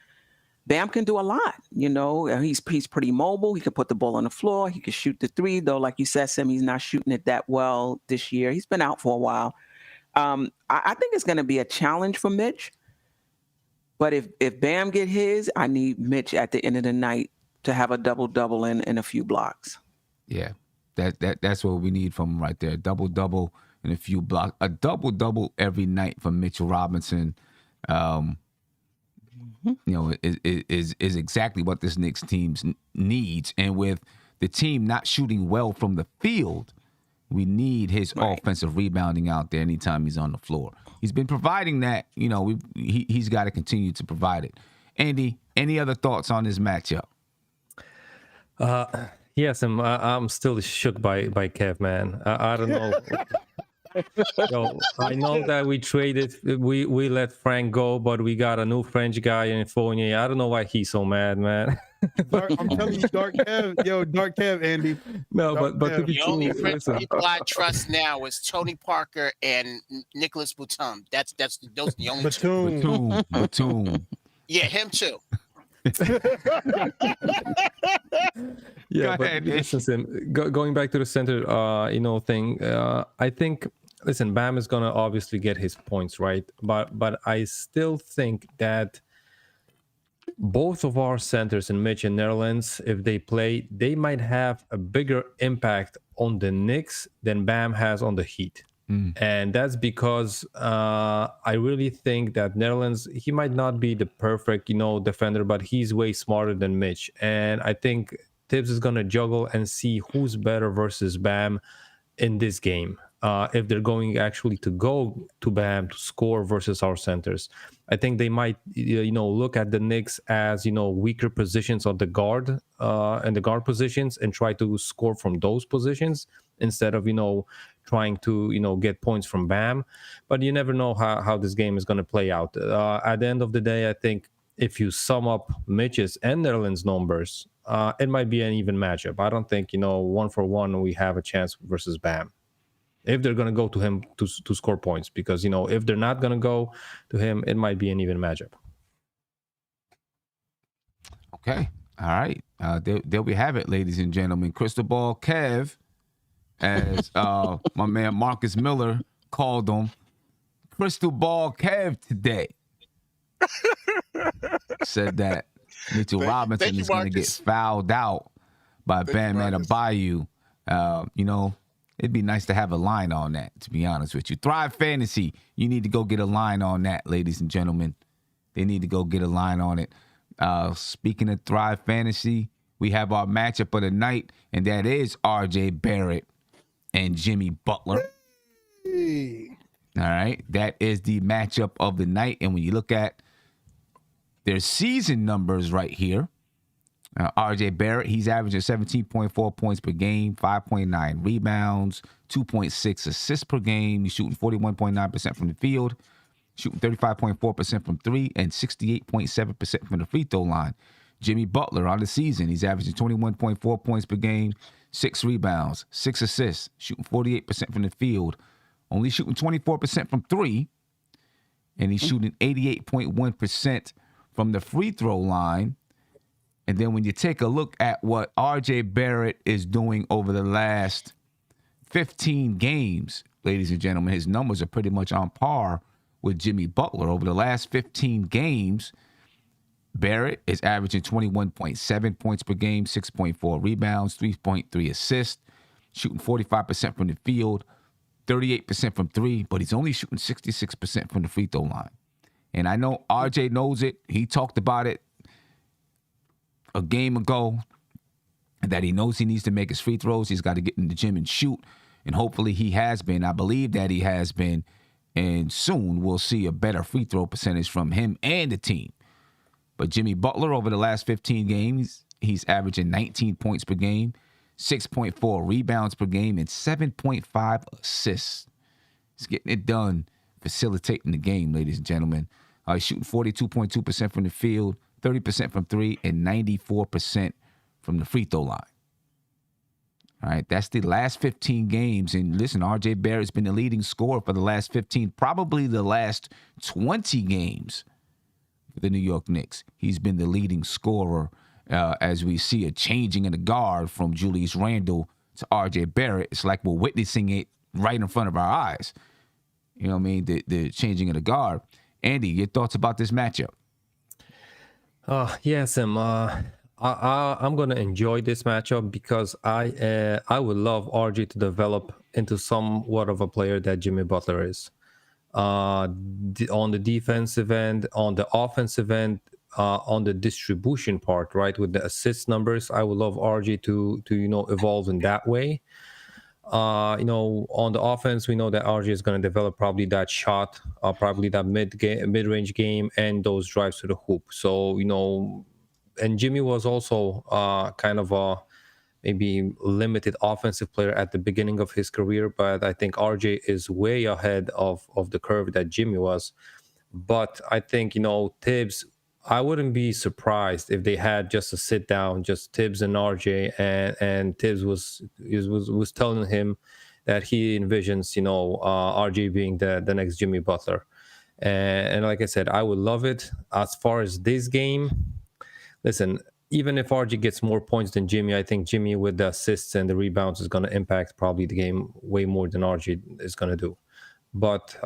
Speaker 4: Bam can do a lot, he's pretty mobile. He can put the ball on the floor. He can shoot the 3, though, like you said, Sim, he's not shooting it that well this year. He's been out for a while. I think it's going to be a challenge for Mitch, but if Bam get his, I need Mitch at the end of the night to have a double-double and a few blocks.
Speaker 3: Yeah. That's what we need from him right there. Double-double and a few blocks. A double-double every night from Mitchell Robinson, is exactly what this Knicks team needs. And with the team not shooting well from the field, we need his offensive rebounding out there anytime he's on the floor. He's been providing that. He's got to continue to provide it. Andy, any other thoughts on this matchup?
Speaker 2: Yes, I'm still shook by Kev, man. I don't know. I know that we let Frank go, but we got a new French guy in Fournier. I don't know why he's so mad, man.
Speaker 6: I'm telling you, Dark Kev, Andy.
Speaker 2: No, but to be
Speaker 5: The only
Speaker 2: true,
Speaker 5: French
Speaker 2: listen.
Speaker 5: people I trust now is Tony Parker and Nicholas Batum. Those are the only two.
Speaker 3: Batum.
Speaker 5: Yeah, him too.
Speaker 2: Yeah,
Speaker 3: Go ahead,
Speaker 2: but listen, Sim, going back to the center, thing. I think, listen, Bam is gonna obviously get his points, right? But I still think that both of our centers in Mitch and Netherlands, if they play, they might have a bigger impact on the Knicks than Bam has on the Heat. And that's because I really think that Netherlands, he might not be the perfect, defender, but he's way smarter than Mitch. And I think Tibbs is going to juggle and see who's better versus Bam in this game. If they're going actually to go to Bam to score versus our centers. I think they might, look at the Knicks as, weaker positions on the guard and the guard positions and try to score from those positions instead of, trying to, get points from Bam. But you never know how this game is going to play out. At the end of the day, I think if you sum up Mitch's and Netherlands' numbers, it might be an even matchup. I don't think, 1-for-1 we have a chance versus Bam. If they're going to go to him to score points, because, if they're not going to go to him, it might be an even matchup.
Speaker 3: Okay. All right. There we have it, ladies and gentlemen. Crystal Ball Kev, as my man Marcus Miller called him, Crystal Ball Kev today. Said that Mitchell Robinson
Speaker 5: thank you,
Speaker 3: is going to get
Speaker 5: Marcus.
Speaker 3: fouled out by Bam
Speaker 5: Marcus.
Speaker 3: Adebayo. It'd be nice to have a line on that, to be honest with you. Thrive Fantasy, you need to go get a line on that, ladies and gentlemen. They need to go get a line on it. Speaking of Thrive Fantasy, we have our matchup of the night, and that is RJ Barrett and Jimmy Butler.
Speaker 6: Hey.
Speaker 3: All right. That is the matchup of the night. And when you look at their season numbers right here, RJ Barrett, he's averaging 17.4 points per game, 5.9 rebounds, 2.6 assists per game. He's shooting 41.9% from the field, shooting 35.4% from three, and 68.7% from the free throw line. Jimmy Butler on the season, he's averaging 21.4 points per game, 6 rebounds, 6 assists, shooting 48% from the field, only shooting 24% from three, and he's shooting 88.1% from the free throw line. And then when you take a look at what RJ Barrett is doing over the last 15 games, ladies and gentlemen, his numbers are pretty much on par with Jimmy Butler. Over the last 15 games, Barrett is averaging 21.7 points per game, 6.4 rebounds, 3.3 assists, shooting 45% from the field, 38% from three, but he's only shooting 66% from the free throw line. And I know RJ knows it. He talked about it a game ago, that he knows he needs to make his free throws. He's got to get in the gym and shoot. And hopefully he has been. I believe that he has been. And soon we'll see a better free throw percentage from him and the team. But Jimmy Butler, over the last 15 games, he's averaging 19 points per game, 6.4 rebounds per game, and 7.5 assists. He's getting it done, facilitating the game, ladies and gentlemen. He's shooting 42.2% from the field, 30% from three, and 94% from the free throw line. All right, that's the last 15 games. And listen, RJ Barrett's been the leading scorer for the last 15, probably the last 20 games for the New York Knicks. He's been the leading scorer as we see a changing in the guard from Julius Randle to RJ Barrett. It's like we're witnessing it right in front of our eyes. You know what I mean? The changing of the guard. Andy, your thoughts about this matchup?
Speaker 2: Yes, I'm gonna enjoy this matchup because I would love RJ to develop into somewhat of a player that Jimmy Butler is. On the defensive end, on the offensive end, on the distribution part, right, with the assist numbers, I would love RJ to evolve in that way. On the offense, we know that RJ is going to develop probably that shot, probably that mid-range game, and those drives to the hoop. So, and Jimmy was also kind of a maybe limited offensive player at the beginning of his career, but I think RJ is way ahead of the curve that Jimmy was. But I think, Tibbs, I wouldn't be surprised if they had just a sit down, just Tibbs and RJ, and Tibbs was telling him that he envisions, RJ being the next Jimmy Butler. And like I said, I would love it. As far as this game, listen, even if RJ gets more points than Jimmy, I think Jimmy with the assists and the rebounds is going to impact probably the game way more than RJ is going to do. But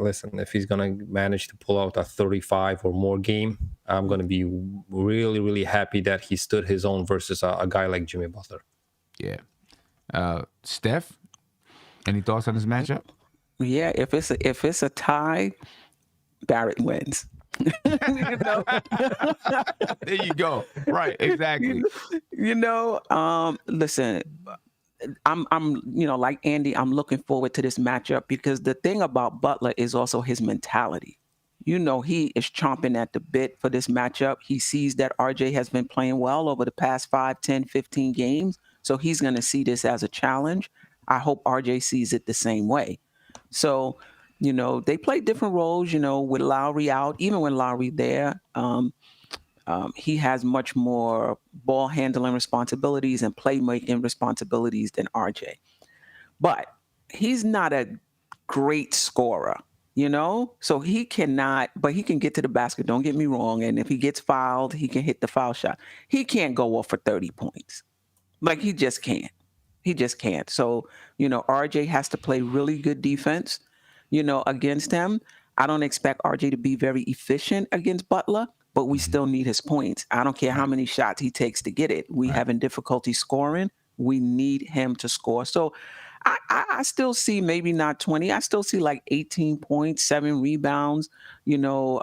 Speaker 2: listen, if he's going to manage to pull out a 35 or more game, I'm going to be really, really happy that he stood his own versus a guy like Jimmy Butler.
Speaker 3: Yeah. Steph, any thoughts on this matchup?
Speaker 4: Yeah, if it's a tie, Barrett wins.
Speaker 3: There you go. Right, exactly.
Speaker 4: Listen, I'm like Andy, I'm looking forward to this matchup because the thing about Butler is also his mentality. He is chomping at the bit for this matchup. He sees that RJ has been playing well over the past 5, 10, 15 games. So he's going to see this as a challenge. I hope RJ sees it the same way. So, they play different roles, with Lowry out, even when Lowry there. He has much more ball handling responsibilities and playmaking responsibilities than RJ. But he's not a great scorer, So he cannot, but he can get to the basket, don't get me wrong. And if he gets fouled, he can hit the foul shot. He can't go off for 30 points. Like, he just can't. He just can't. So, RJ has to play really good defense, against him. I don't expect RJ to be very efficient against Butler. but we still need his points. I don't care how many shots he takes to get it. We having difficulty scoring. We need him to score. So I still see maybe not 20. I still see like 18 points, 7 rebounds, you know,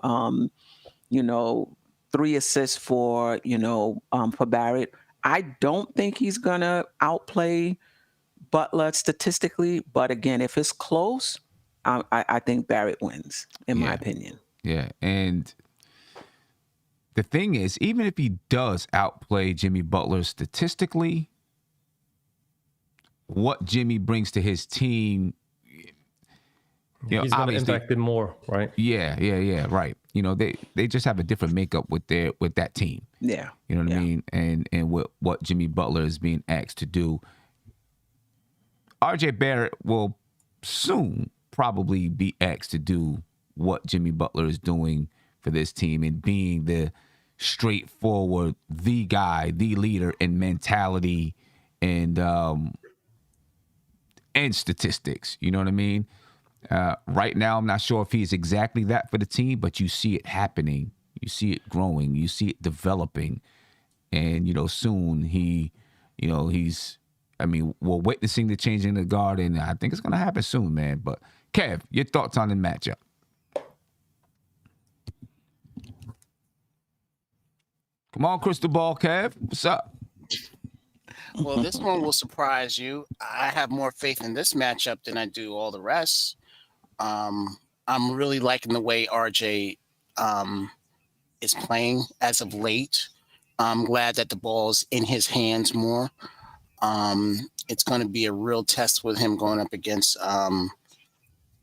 Speaker 4: 3 assists for Barrett. I don't think he's gonna outplay Butler statistically, but again, if it's close, I think Barrett wins, in my opinion.
Speaker 3: Yeah, and the thing is, even if he does outplay Jimmy Butler statistically, what Jimmy brings to his team,
Speaker 2: he's going to impact it more, right?
Speaker 3: Yeah, right. They just have a different makeup with that team.
Speaker 4: Yeah.
Speaker 3: You know what I mean? And what Jimmy Butler is being asked to do. RJ Barrett will soon probably be asked to do what Jimmy Butler is doing for this team and being the straightforward, the guy, the leader in mentality and statistics. You know what I mean? Right now, I'm not sure if he's exactly that for the team, but you see it happening. You see it growing. You see it developing. And, soon we're witnessing the change in the guard, and I think it's going to happen soon, man. But, Kev, your thoughts on the matchup? Come on, Crystal Ball, Kev. What's up?
Speaker 5: Well, this one will surprise you. I have more faith in this matchup than I do all the rest. I'm really liking the way RJ is playing as of late. I'm glad that the ball's in his hands more. It's going to be a real test with him going up against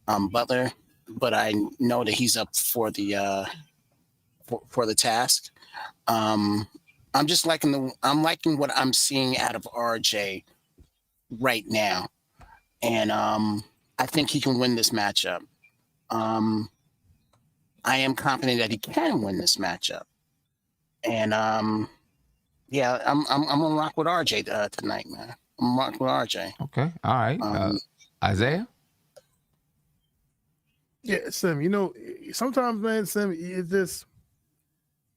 Speaker 5: Butler, but I know that he's up for the task. I'm just liking what I'm seeing out of RJ right now, and I think he can win this matchup. I am confident that he can win this matchup, and I'm gonna rock with RJ tonight, man. I'm gonna rock with RJ.
Speaker 3: Okay, all right. Isaiah.
Speaker 6: Yeah, Sim. Sometimes, man, Sim, it's just.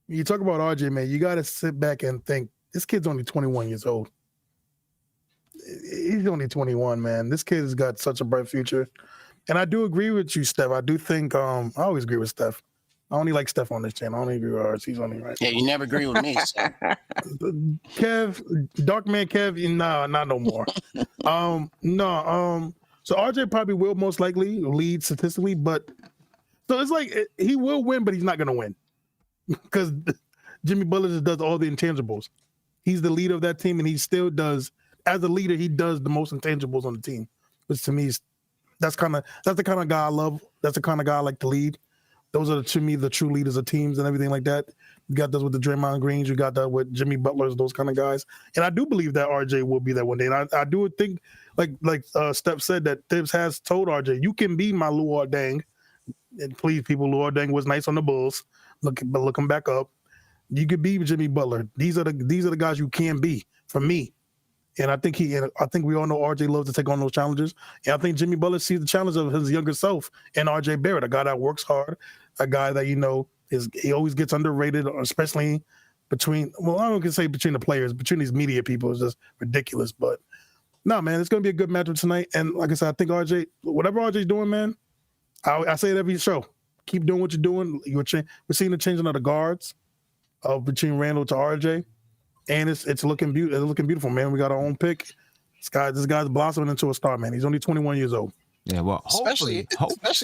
Speaker 6: You talk about RJ, man, you got to sit back and think, this kid's only 21 years old. He's only 21, man. This kid has got such a bright future. And I do agree with you, Steph. I do think, I always agree with Steph. I only like Steph on this channel. I only agree with ours. He's only right.
Speaker 5: Yeah, you never agree with me, so.
Speaker 6: Kev, Dark Man Kev, nah, not no more. So RJ probably will most likely lead statistically, but so it's like he will win, but he's not going to win. Because Jimmy Butler just does all the intangibles. He's the leader of that team, and he still does, as a leader, he does the most intangibles on the team. Which to me that's the kind of guy I love. That's the kind of guy I like to lead. Those are to me the true leaders of teams and everything like that. You got those with the Draymond Greens, you got that with Jimmy Butlers, those kind of guys. And I do believe that RJ will be that one day. And I do think, like Steph said, that Tibbs has told RJ, you can be my Luol Deng. And please, people, Luol Deng was nice on the Bulls. Looking back up, you could be Jimmy Butler. These are the guys you can be for me. And I think we all know RJ loves to take on those challenges. And I think Jimmy Butler sees the challenge of his younger self in RJ Barrett, a guy that works hard, a guy that he always gets underrated, especially between the players, between these media people is just ridiculous. But no, man, it's gonna be a good matchup tonight. And like I said, I think RJ, whatever RJ's doing, man, I say it every show. Keep doing what you're doing. We're seeing the changing of the guards between Randall to RJ, and it's looking beautiful. It's looking beautiful, man. We got our own pick. This guy's blossoming into a star, man. He's only 21 years old.
Speaker 3: Yeah, well,
Speaker 5: especially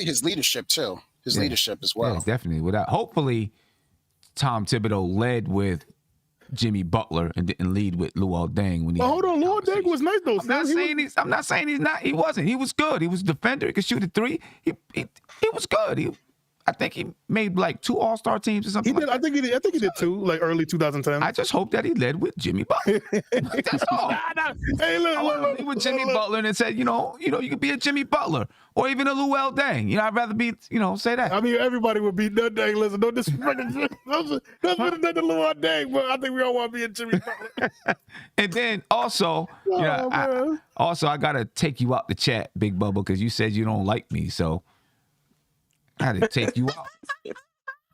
Speaker 5: his leadership too. His leadership as well.
Speaker 3: Yeah, definitely. Hopefully, Tom Thibodeau led with Jimmy Butler and didn't lead with Luol Deng when he.
Speaker 6: Hold on, Luol Deng was nice though.
Speaker 3: I'm not saying he's not. He wasn't. He was good. He was a defender. He could shoot a three. He was good. I think he made like 2 All-Star teams or something.
Speaker 6: He did. I think he did 2, like early 2010.
Speaker 3: I just hope that he led with Jimmy Butler. That's all.
Speaker 6: Hey, look.
Speaker 3: He with Jimmy Butler and said, you could be a Jimmy Butler or even a Luol Deng. I'd rather be, say that.
Speaker 6: I mean, everybody would be no Deng. Listen, don't disrespect that's what the Luol Deng, but I think we all want to be a Jimmy Butler.
Speaker 3: And then also, I gotta take you out the chat, Big Bubba, because you said you don't like me, so I had to take you out.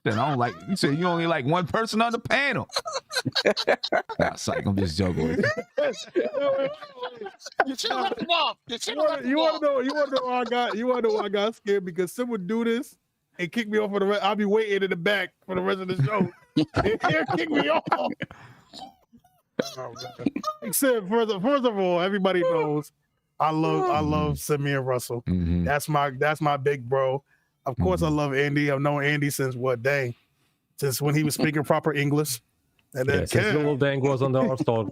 Speaker 3: Then I don't like. You said you only like one person on the panel. Nah, psych. I'm just joking with you.
Speaker 5: You should have left him off.
Speaker 6: You want to know? You want to know why I got? You want to know why I got scared? Because Sim would do this and kick me off for the rest. I'll be waiting in the back for the rest of the show. He'll kick me off. Oh, Except first of all, everybody knows I love Simeon Russell.
Speaker 3: Mm-hmm.
Speaker 6: That's my big bro. Of course, I love Andy. I've known Andy since what day? Since when he was speaking proper English. And then
Speaker 2: since Little Dang was on the All-Star.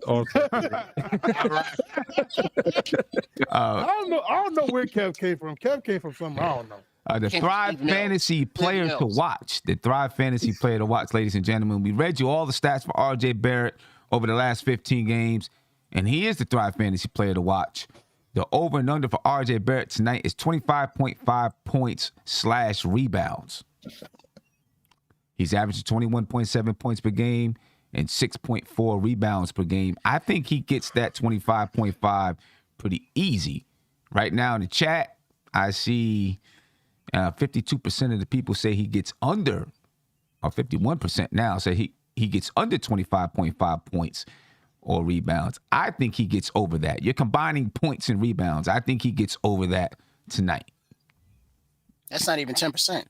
Speaker 6: I don't know where Kev came from. Kev came from somewhere. I don't know.
Speaker 3: The Thrive Fantasy player to watch. The Thrive Fantasy player to watch, ladies and gentlemen. We read you all the stats for RJ Barrett over the last 15 games, and he is the Thrive Fantasy player to watch. The over and under for RJ Barrett tonight is 25.5 points / rebounds. He's averaging 21.7 points per game and 6.4 rebounds per game. I think he gets that 25.5 pretty easy. Right now in the chat, I see 52% of the people say he gets under, or 51% now say he gets under 25.5 points or rebounds. I think he gets over that. You're combining points and rebounds. I think he gets over that tonight.
Speaker 5: That's not even 10%.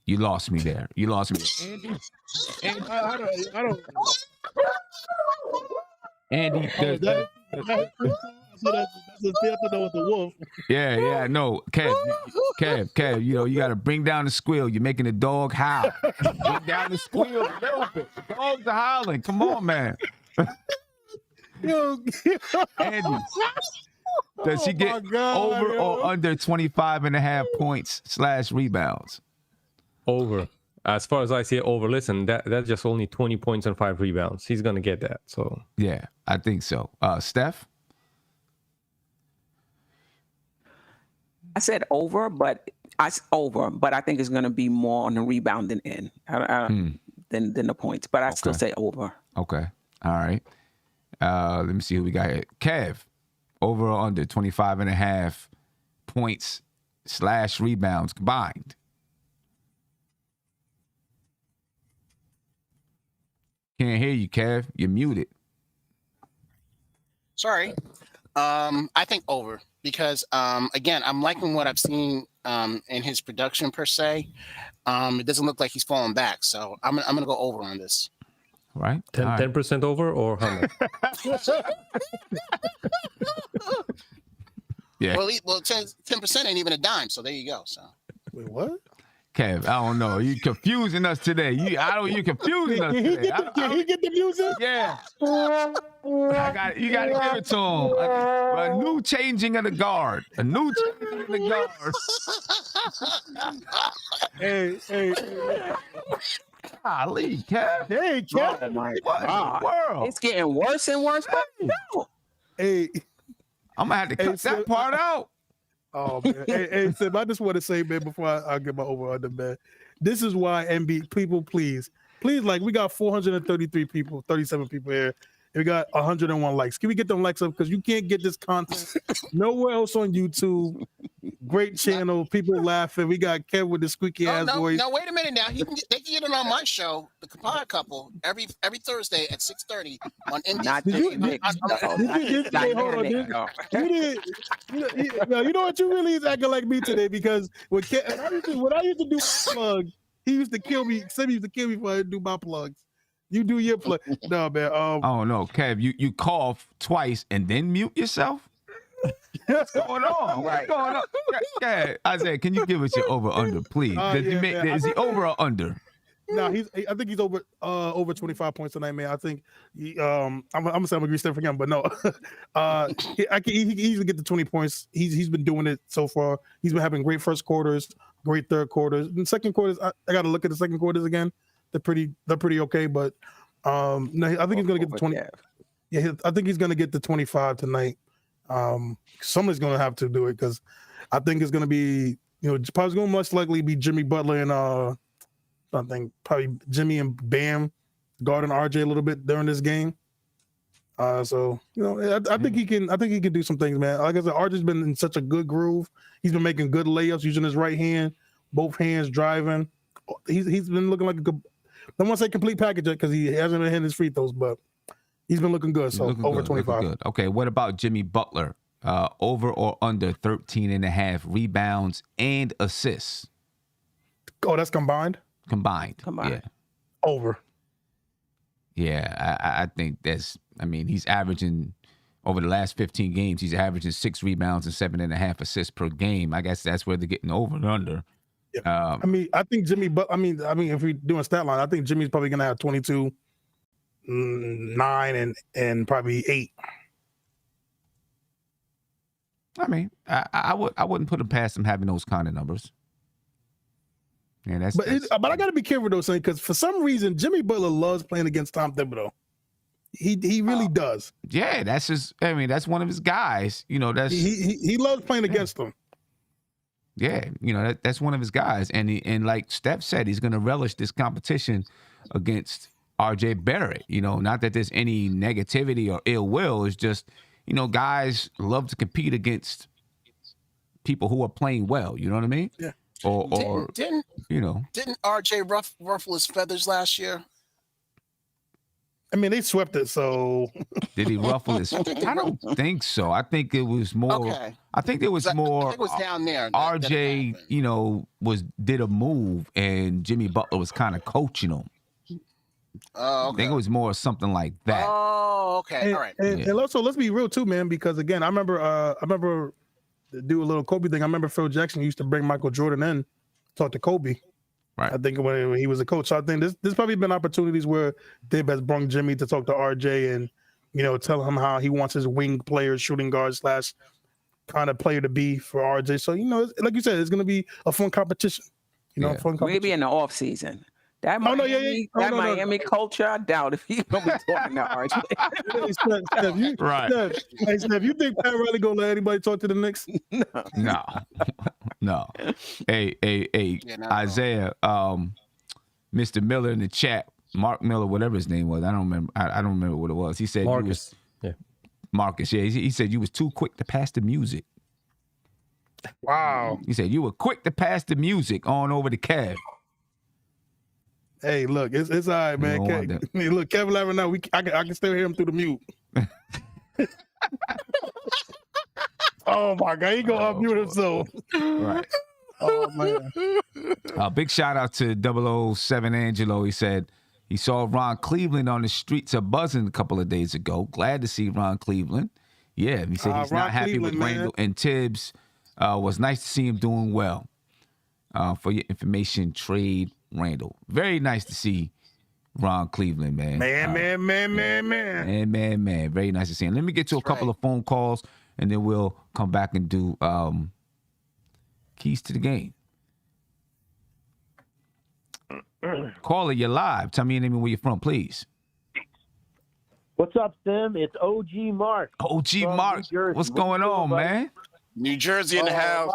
Speaker 3: You lost me there. You lost me.
Speaker 6: Andy, I don't.
Speaker 3: Andy,
Speaker 6: That's the theater with the wolf.
Speaker 3: yeah, no, Kev, you know, you got to bring down the squeal. You're making the dog howl. Bring down the squeal a little bit. The dogs are howling. Come on, man. Andy, does he get over or under 25.5 points / rebounds?
Speaker 2: Over. As far as I see it, over. Listen, that's just only 20 points and 5 rebounds. He's gonna get that. So
Speaker 3: yeah, I think so. Steph?
Speaker 4: I said over, but I think it's going to be more on the rebounding end than the points. But I still say over.
Speaker 3: Okay. All right. Let me see who we got here. Kev, over or under 25.5 points / rebounds combined. Can't hear you, Kev. You're muted.
Speaker 5: Sorry. I think over because, again, I'm liking what I've seen in his production per se. It doesn't look like he's falling back. So I'm going to go over on this.
Speaker 3: Right.
Speaker 2: 10% over or how much?
Speaker 5: Yeah. Well, 10% ain't even a dime. So there you go. So.
Speaker 6: Wait, what?
Speaker 3: Kev, I don't know. You confusing us today. You confusing us today.
Speaker 6: Can he get the music?
Speaker 3: Yeah. You got to give it to him. A new changing of the guard. A new changing of the guard.
Speaker 6: Hey.
Speaker 3: Golly, Kev.
Speaker 6: Hey, Kev.
Speaker 3: What in the world?
Speaker 4: It's getting worse and worse.
Speaker 6: Hey.
Speaker 3: I'm going to have to cut that part out.
Speaker 6: Oh man, hey Sim, I just want to say, man, before I get my over under, man, this is why NB people, please, like we got 433 people, 37 people here, and we got 101 likes. Can we get them likes up? Because you can't get this content nowhere else on YouTube. Great channel, people laughing. We got Kev with the squeaky ass voice.
Speaker 5: No, wait a minute now. They can get it on my show, The Kapad Couple, every Thursday at 6:30 on NBC.
Speaker 4: Not
Speaker 6: you know what? You really is acting like me today because when I used to do my plug, he used to kill me. Sam used to kill me before I do my plugs. You do your plug. No, man.
Speaker 3: Oh no, Kev, you cough twice and then mute yourself? What's going on? What's going on? Yeah, Isaiah, can you give us your over under, please? Is he over or under?
Speaker 6: No, I think he's over 25 points tonight, man. I think I'm gonna say I'm agree for him, but no. He easily get to 20 points. He's been doing it so far. He's been having great first quarters, great third quarters. And second quarters, I got to look at the second quarters again. They're pretty okay, but no, I think he's gonna get the 20. Yeah, I think he's gonna get the 25 tonight. Somebody's gonna have to do it because I think it's gonna be, probably gonna most likely be Jimmy Butler and I think probably Jimmy and Bam guarding RJ a little bit during this game. So I think he can. I think he can do some things, man. Like I said, RJ's been in such a good groove. He's been making good layups using his right hand both hands driving. He's been looking like a good. I don't want to say complete package because he hasn't been hitting his free throws, but he's been looking good. So
Speaker 3: looking
Speaker 6: over
Speaker 3: good,
Speaker 6: 25.
Speaker 3: Good. Okay, what about Jimmy Butler? Over or under 13.5 rebounds and assists?
Speaker 6: Oh, that's combined?
Speaker 3: Combined.
Speaker 4: Combined.
Speaker 3: Yeah.
Speaker 6: Over.
Speaker 3: Yeah, I think he's averaging, over the last 15 games, he's averaging 6 rebounds and 7.5 assists per game. I guess that's where they're getting over and under.
Speaker 6: Yeah. I think Jimmy, but I mean, if we're doing stat line, I think Jimmy's probably gonna have 22, 9, and probably 8.
Speaker 3: I mean, I wouldn't put him past him having those kind of numbers. Yeah,
Speaker 6: but I got to be careful though, saying because for some reason Jimmy Butler loves playing against Tom Thibodeau. He really does.
Speaker 3: Yeah, that's his. I mean, that's one of his guys. You know, that's
Speaker 6: he loves playing against them.
Speaker 3: Yeah, you know that's one of his guys, and like Steph said, he's going to relish this competition against R.J. Barrett. You know, not that there's any negativity or ill will. It's just, you know, guys love to compete against people who are playing well. You know what I mean?
Speaker 6: Yeah.
Speaker 3: Or
Speaker 5: didn't RJ ruffle his feathers last year?
Speaker 6: I mean, they swept it. So
Speaker 3: did he ruffle his? I don't think so. I think it was more.
Speaker 5: Okay.
Speaker 3: I think it was more.
Speaker 5: I think it was down there.
Speaker 3: RJ, you know, did a move, and Jimmy Butler was kind of coaching him.
Speaker 5: Oh, okay.
Speaker 3: I think it was more something like that.
Speaker 5: Oh, okay. All right.
Speaker 6: And also, let's be real too, man. Because again, I remember to do a little Kobe thing. I remember Phil Jackson used to bring Michael Jordan in, talk to Kobe.
Speaker 3: Right.
Speaker 6: I think when he was a coach. So I think there's probably been opportunities where Dib has brought Jimmy to talk to RJ and, you know, tell him how he wants his wing player, shooting guard / kind of player to be for RJ. So, you know, like you said, it's going to be a fun competition. You know, fun competition.
Speaker 4: Maybe in the off season. That Miami culture, I doubt if he's gonna be talking to RJ.
Speaker 6: Steph, you think Pat Riley gonna let anybody talk to the Knicks?
Speaker 3: No. Hey, Isaiah, Mr. Miller in the chat, Mark Miller, whatever his name was, I don't remember. I don't remember what it was. He said
Speaker 2: Marcus.
Speaker 3: Marcus. Yeah, he said you was too quick to pass the music.
Speaker 6: Wow.
Speaker 3: He said you were quick to pass the music on over to Kev.
Speaker 6: Hey, look, it's all right, man. Look, Kevin Lavin now, I can still hear him through the mute. Oh my God, he gonna unmute himself.
Speaker 3: Right.
Speaker 6: Oh man.
Speaker 3: Big shout out to 007 Angelo. He said he saw Ron Cleveland on the streets of Buzzing a couple of days ago. Glad to see Ron Cleveland. Yeah, he said he's not happy with Randall and Tibbs. Was nice to see him doing well. For your information, trade Randall. Very nice to see Ron Cleveland, man. Man. Very nice to see him. Let me get to a couple of phone calls, and then we'll come back and do keys to the game. Caller, you're live. Tell me your name and where you're from, please.
Speaker 7: What's up, Sim? It's OG Mark.
Speaker 3: OG Mark. What's going on, man?
Speaker 5: New Jersey in the house.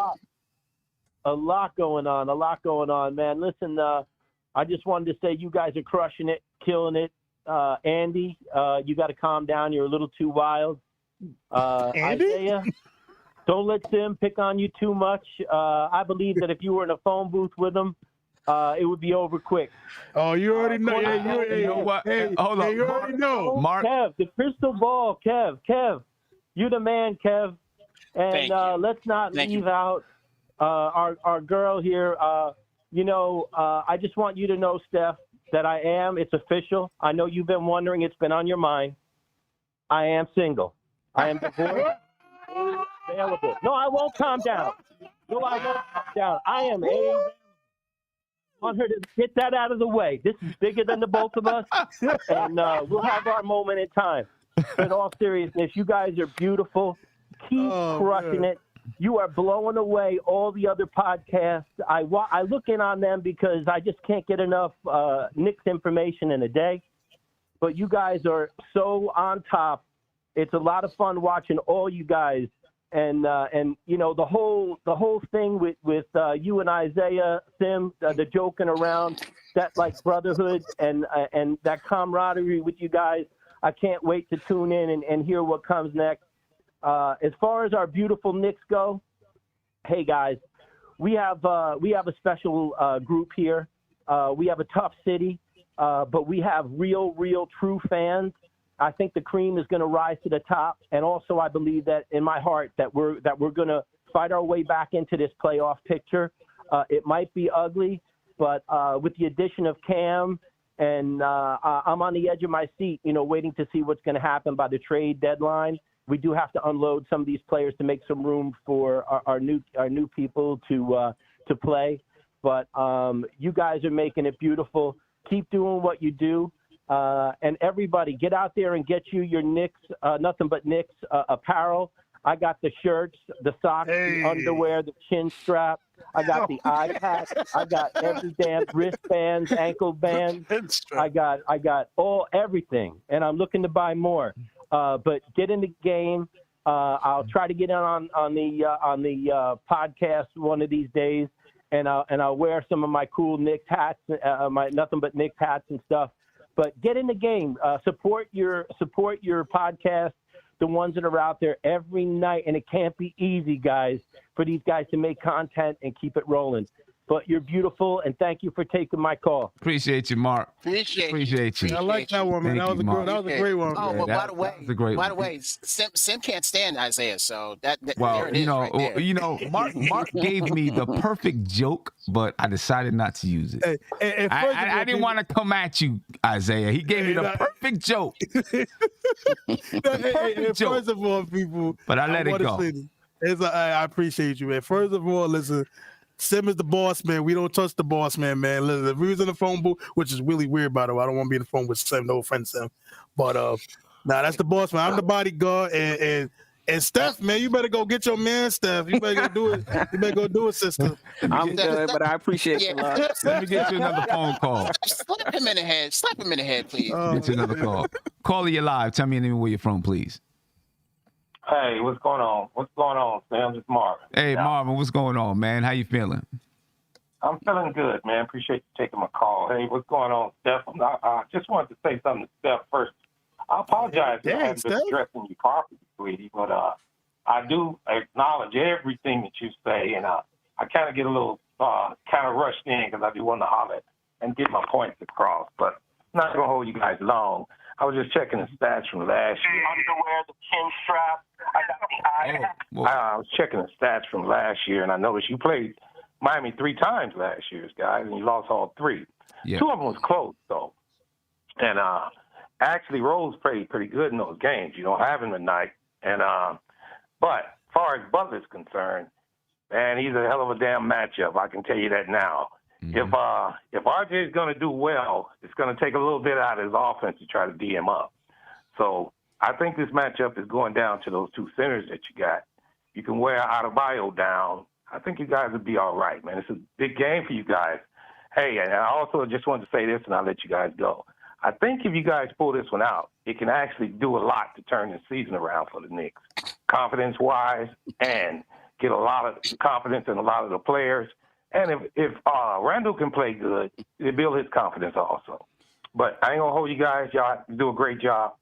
Speaker 7: A lot going on, man. Listen, I just wanted to say you guys are crushing it, killing it. Andy, you got to calm down. You're a little too wild.
Speaker 6: Andy?
Speaker 7: Isaiah, don't let Sim pick on you too much. I believe that if you were in a phone booth with him, it would be over quick.
Speaker 6: Oh, you already know.
Speaker 3: You know what? Hold on.
Speaker 6: You already know.
Speaker 3: Mark.
Speaker 7: Kev, the crystal ball. Kev, you the man, Kev. And let's not leave out our girl here. I just want you to know, Steph, that it's official. I know you've been wondering. It's been on your mind. I am single. I am divorced. Available. No, I won't calm down. I am want her to get that out of the way. This is bigger than the both of us, and we'll have our moment in time. But in all seriousness, you guys are beautiful. Keep crushing it. You are blowing away all the other podcasts. I look in on them because I just can't get enough Knicks information in a day. But you guys are so on top. It's a lot of fun watching all you guys. And you know, the whole thing with you and Isaiah, Sim, the joking around, that like brotherhood and that camaraderie with you guys. I can't wait to tune in and hear what comes next. As far as our beautiful Knicks go, hey guys, we have a special group here. We have a tough city, but we have real, true fans. I think the cream is going to rise to the top, and also I believe that in my heart that we're going to fight our way back into this playoff picture. It might be ugly, but with the addition of Cam, and I'm on the edge of my seat, waiting to see what's going to happen by the trade deadline. We do have to unload some of these players to make some room for our new people to play. But you guys are making it beautiful. Keep doing what you do. And everybody, get out there and get you your Knicks, nothing but Knicks apparel. I got the shirts, the socks, the underwear, the chin strap. I got the eye patch. I got every damn wristbands, ankle bands. I got everything, and I'm looking to buy more. But get in the game. I'll try to get in on the podcast one of these days, and I'll wear some of my cool Knicks hats, my nothing but Knicks hats and stuff. But get in the game. Support your podcast, the ones that are out there every night. And it can't be easy, guys, for these guys to make content and keep it rolling. But you're beautiful, and thank you for taking my call.
Speaker 3: Appreciate you, Mark. Appreciate you.
Speaker 6: I like that one, man. That was a great one.
Speaker 5: Oh,
Speaker 6: Man.
Speaker 5: but by the way, Sim can't stand Isaiah, so that
Speaker 3: well,
Speaker 5: there it is right there.
Speaker 3: Mark gave me the perfect joke, but I decided not to use it. I didn't want to come at you, Isaiah. He gave me the perfect joke. Perfect joke.
Speaker 6: First of all, people,
Speaker 3: but I let it go.
Speaker 6: I appreciate you, man. First of all, listen. Sim is the boss, man. We don't touch the boss, man. Listen, if we was in the phone booth, which is really weird, by the way. I don't want to be in the phone with Sim. No offense, Sim. But that's the boss, man. I'm the bodyguard, and Steph, man, you better go get your man, Steph. You better go do it. You better go do it, sister.
Speaker 4: I'm good, but I appreciate it.
Speaker 3: Let me get you another phone call.
Speaker 5: Slap him in the head. Slap him in the head, please.
Speaker 3: Get you another call. Caller, you're live. Tell me where you're from, please.
Speaker 8: Hey, what's going on? What's going on, Sam? It's Marvin.
Speaker 3: Hey, Marvin, what's going on, man? How you feeling?
Speaker 8: I'm feeling good, man. Appreciate you taking my call. Hey, what's going on, Steph? I just wanted to say something to Steph first. I apologize if I haven't been addressing you properly, sweetie, but I do acknowledge everything that you say, and I kind of get a little kind of rushed in because I do want to holler and get my points across, but I'm not going to hold you guys long. I was just checking the stats from last year. Underwear, the chin strap. I was checking the stats from last year, and I noticed you played Miami 3 times last year, guys, and you lost all 3. Yeah. 2 of them was close, though. And actually, Rose played pretty good in those games. You don't have him tonight. And but as far as Butler's concerned, man, he's a hell of a damn matchup. I can tell you that now. Mm-hmm. If RJ is going to do well, it's going to take a little bit out of his offense to try to D him up. So I think this matchup is going down to those 2 centers that you got. You can wear Adebayo down. I think you guys will be all right, man. It's a big game for you guys. Hey, and I also just wanted to say this, and I'll let you guys go. I think if you guys pull this one out, it can actually do a lot to turn the season around for the Knicks, confidence-wise, and get a lot of confidence in a lot of the players. And if Randall can play good, it build his confidence also. But I ain't going to hold you guys. Y'all do a great job.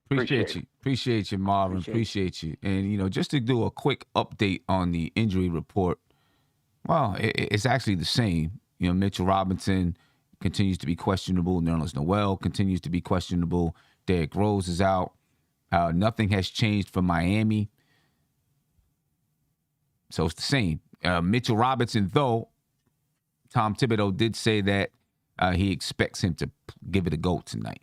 Speaker 3: Appreciate you, Marvin. Appreciate you. And, just to do a quick update on the injury report, well, it's actually the same. Mitchell Robinson continues to be questionable. Nerlens Noel continues to be questionable. Derrick Rose is out. Nothing has changed for Miami. So it's the same. Mitchell Robinson, though, Tom Thibodeau did say that he expects him to give it a go tonight.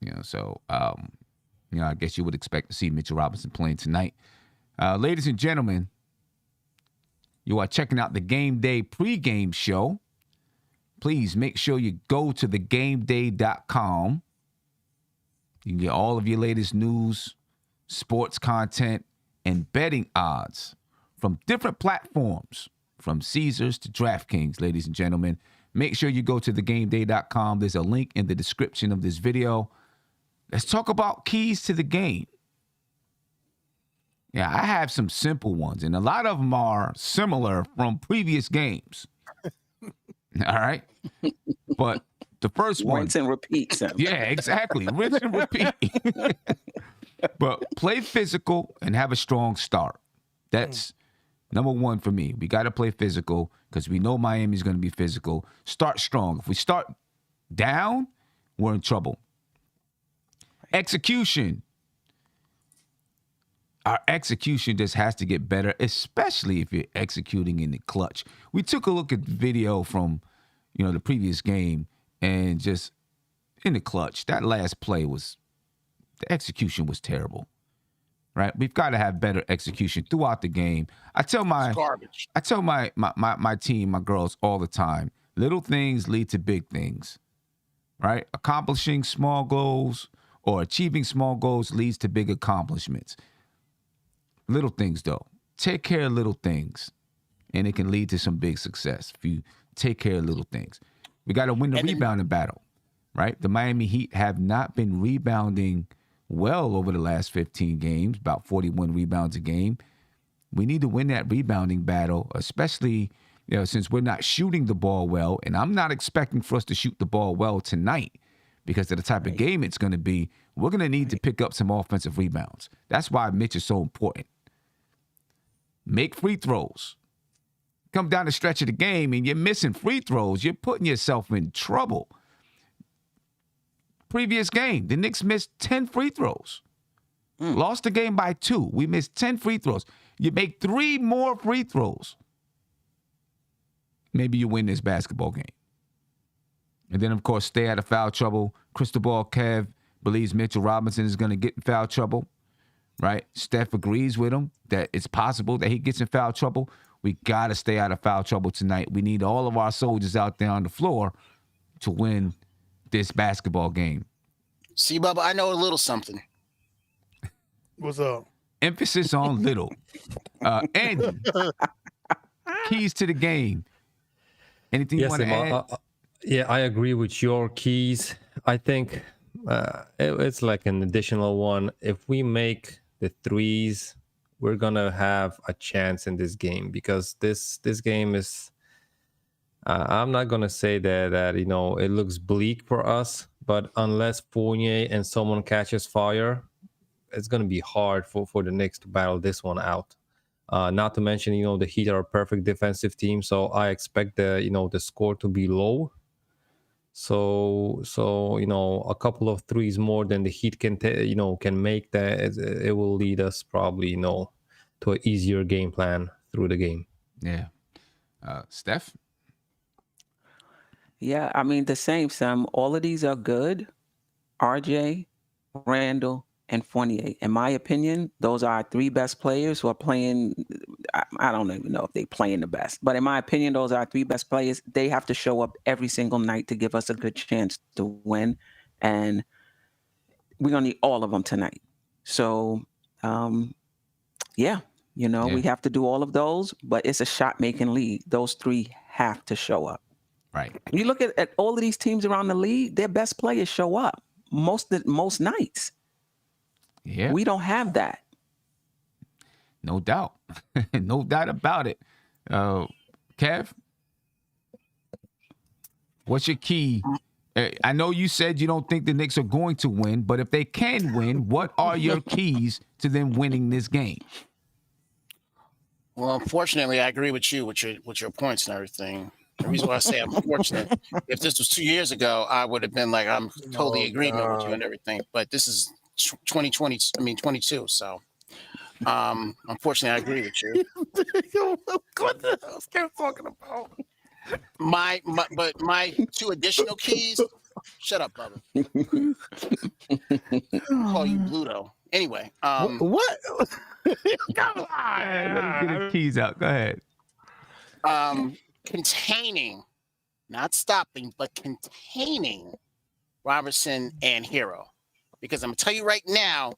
Speaker 3: I guess you would expect to see Mitchell Robinson playing tonight. Ladies and gentlemen, you are checking out the Game Day pregame show. Please make sure you go to thegameday.com. You can get all of your latest news, sports content, and betting odds from different platforms, from Caesars to DraftKings, ladies and gentlemen. Make sure you go to thegameday.com. There's a link in the description of this video. Let's talk about keys to the game. Yeah, I have some simple ones, and a lot of them are similar from previous games. All right? But the first one...
Speaker 4: Rinse and repeat, Sam.
Speaker 3: Yeah, exactly. Rinse and repeat. But play physical and have a strong start. That's Number one for me. We got to play physical because we know Miami's going to be physical. Start strong. If we start down, we're in trouble. Execution. Our execution just has to get better, especially if you're executing in the clutch. We took a look at the video from, the previous game, and just in the clutch, that last play the execution was terrible. Right? We've got to have better execution throughout the game. I tell my team, my girls all the time, little things lead to big things. Right? Accomplishing small goals or achieving small goals leads to big accomplishments. Little things, though. Take care of little things, and it can lead to some big success if you take care of little things. We got to win the rebounding battle, right? The Miami Heat have not been rebounding well over the last 15 games, about 41 rebounds a game. We need to win that rebounding battle, especially since we're not shooting the ball well, and I'm not expecting for us to shoot the ball well tonight because of the type of game it's going to be. We're going to need to pick up some offensive rebounds. That's why Mitch is so important. Make free throws. Come down the stretch of the game and you're missing free throws. You're putting yourself in trouble. Previous game, the Knicks missed 10 free throws. Lost the game by 2. We missed 10 free throws. You make 3 more free throws. Maybe you win this basketball game. And then, of course, stay out of foul trouble. Crystal Ball Kev believes Mitchell Robinson is going to get in foul trouble. Right? Steph agrees with him that it's possible that he gets in foul trouble. We got to stay out of foul trouble tonight. We need all of our soldiers out there on the floor to win this basketball game.
Speaker 5: See, Bubba, I know a little something.
Speaker 6: What's up?
Speaker 3: Emphasis on little. Andy, keys to the game. Anything you want to add?
Speaker 2: Yeah, I agree with your keys. I think it's like an additional one. If we make the threes, we're gonna have a chance in this game because this game is. I'm not gonna say that it looks bleak for us, but unless Fournier and someone catches fire, it's gonna be hard for the Knicks to battle this one out. Not to mention, the Heat are a perfect defensive team, so I expect the score to be low. So a couple of threes more than the Heat can make, that it will lead us probably to an easier game plan through the game.
Speaker 3: Yeah. Steph?
Speaker 4: Yeah, I mean the same, Sam. All of these are good. RJ, Randall, and Fournier. In my opinion, those are our 3 best players who are playing. I don't even know if they're playing the best, but in my opinion, those are our 3 best players. They have to show up every single night to give us a good chance to win, and we're gonna need all of them tonight. So, we have to do all of those, but it's a shot-making league. Those 3 have to show up.
Speaker 3: Right.
Speaker 4: You look at all of these teams around the league; their best players show up most nights.
Speaker 3: Yeah.
Speaker 4: We don't have that.
Speaker 3: No doubt. No doubt about it. Kev, what's your key? I know you said you don't think the Knicks are going to win, but if they can win, what are your keys to them winning this game?
Speaker 5: Well, unfortunately, I agree with you with your points and everything. The reason why I say I'm fortunate, if this was 2 years ago, I would have been like, I'm totally agreeing with you and everything. But this is 22. So, unfortunately, I agree with you.
Speaker 6: What the hell is Kev talking about?
Speaker 5: My 2 additional keys. Shut up, Bubba. Call you Bluto. Anyway,
Speaker 6: what?
Speaker 3: Come on, let him get his keys out. Go ahead.
Speaker 5: Containing, not stopping, but containing Robertson and Hero. Because I'm going to tell you right now,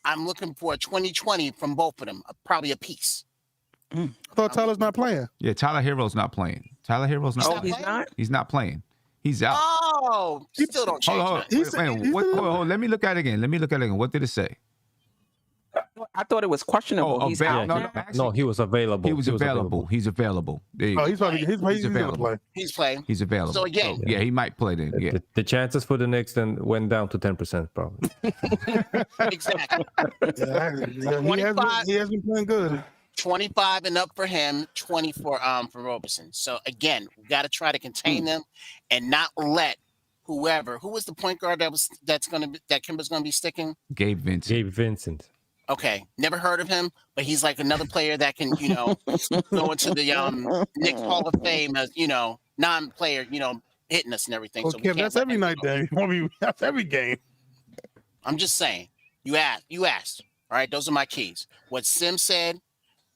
Speaker 5: I'm looking for a 20-20 from both of them, probably a piece.
Speaker 6: I thought Tyler's not playing.
Speaker 3: Yeah, Tyler Hero's not playing. Tyler Hero's not playing.
Speaker 4: He's not?
Speaker 3: He's not playing. He's out.
Speaker 5: Oh, still don't change
Speaker 3: Hold, let me look at it again. What did it say?
Speaker 4: I thought it was questionable. He's out.
Speaker 2: No, he was available.
Speaker 3: He's available. He's available. There you go.
Speaker 6: He's available.
Speaker 5: He's playing.
Speaker 3: He's available.
Speaker 5: So again,
Speaker 3: yeah, he might play then. Yeah.
Speaker 2: The chances for the Knicks then went down to 10% probably.
Speaker 5: Exactly.
Speaker 6: He has been playing good.
Speaker 5: 25 and up for him, 20 for Roberson. So again, we got to try to contain them and not let who was the point guard that Kimba's gonna be sticking?
Speaker 3: Gabe Vincent.
Speaker 5: Okay, never heard of him, but he's like another player that can, go into the Knicks Hall of Fame as, non-player, hitting us and everything.
Speaker 6: Okay, so that's every night then. That's every game.
Speaker 5: I'm just saying. You asked. All right, those are my keys. What Sim said,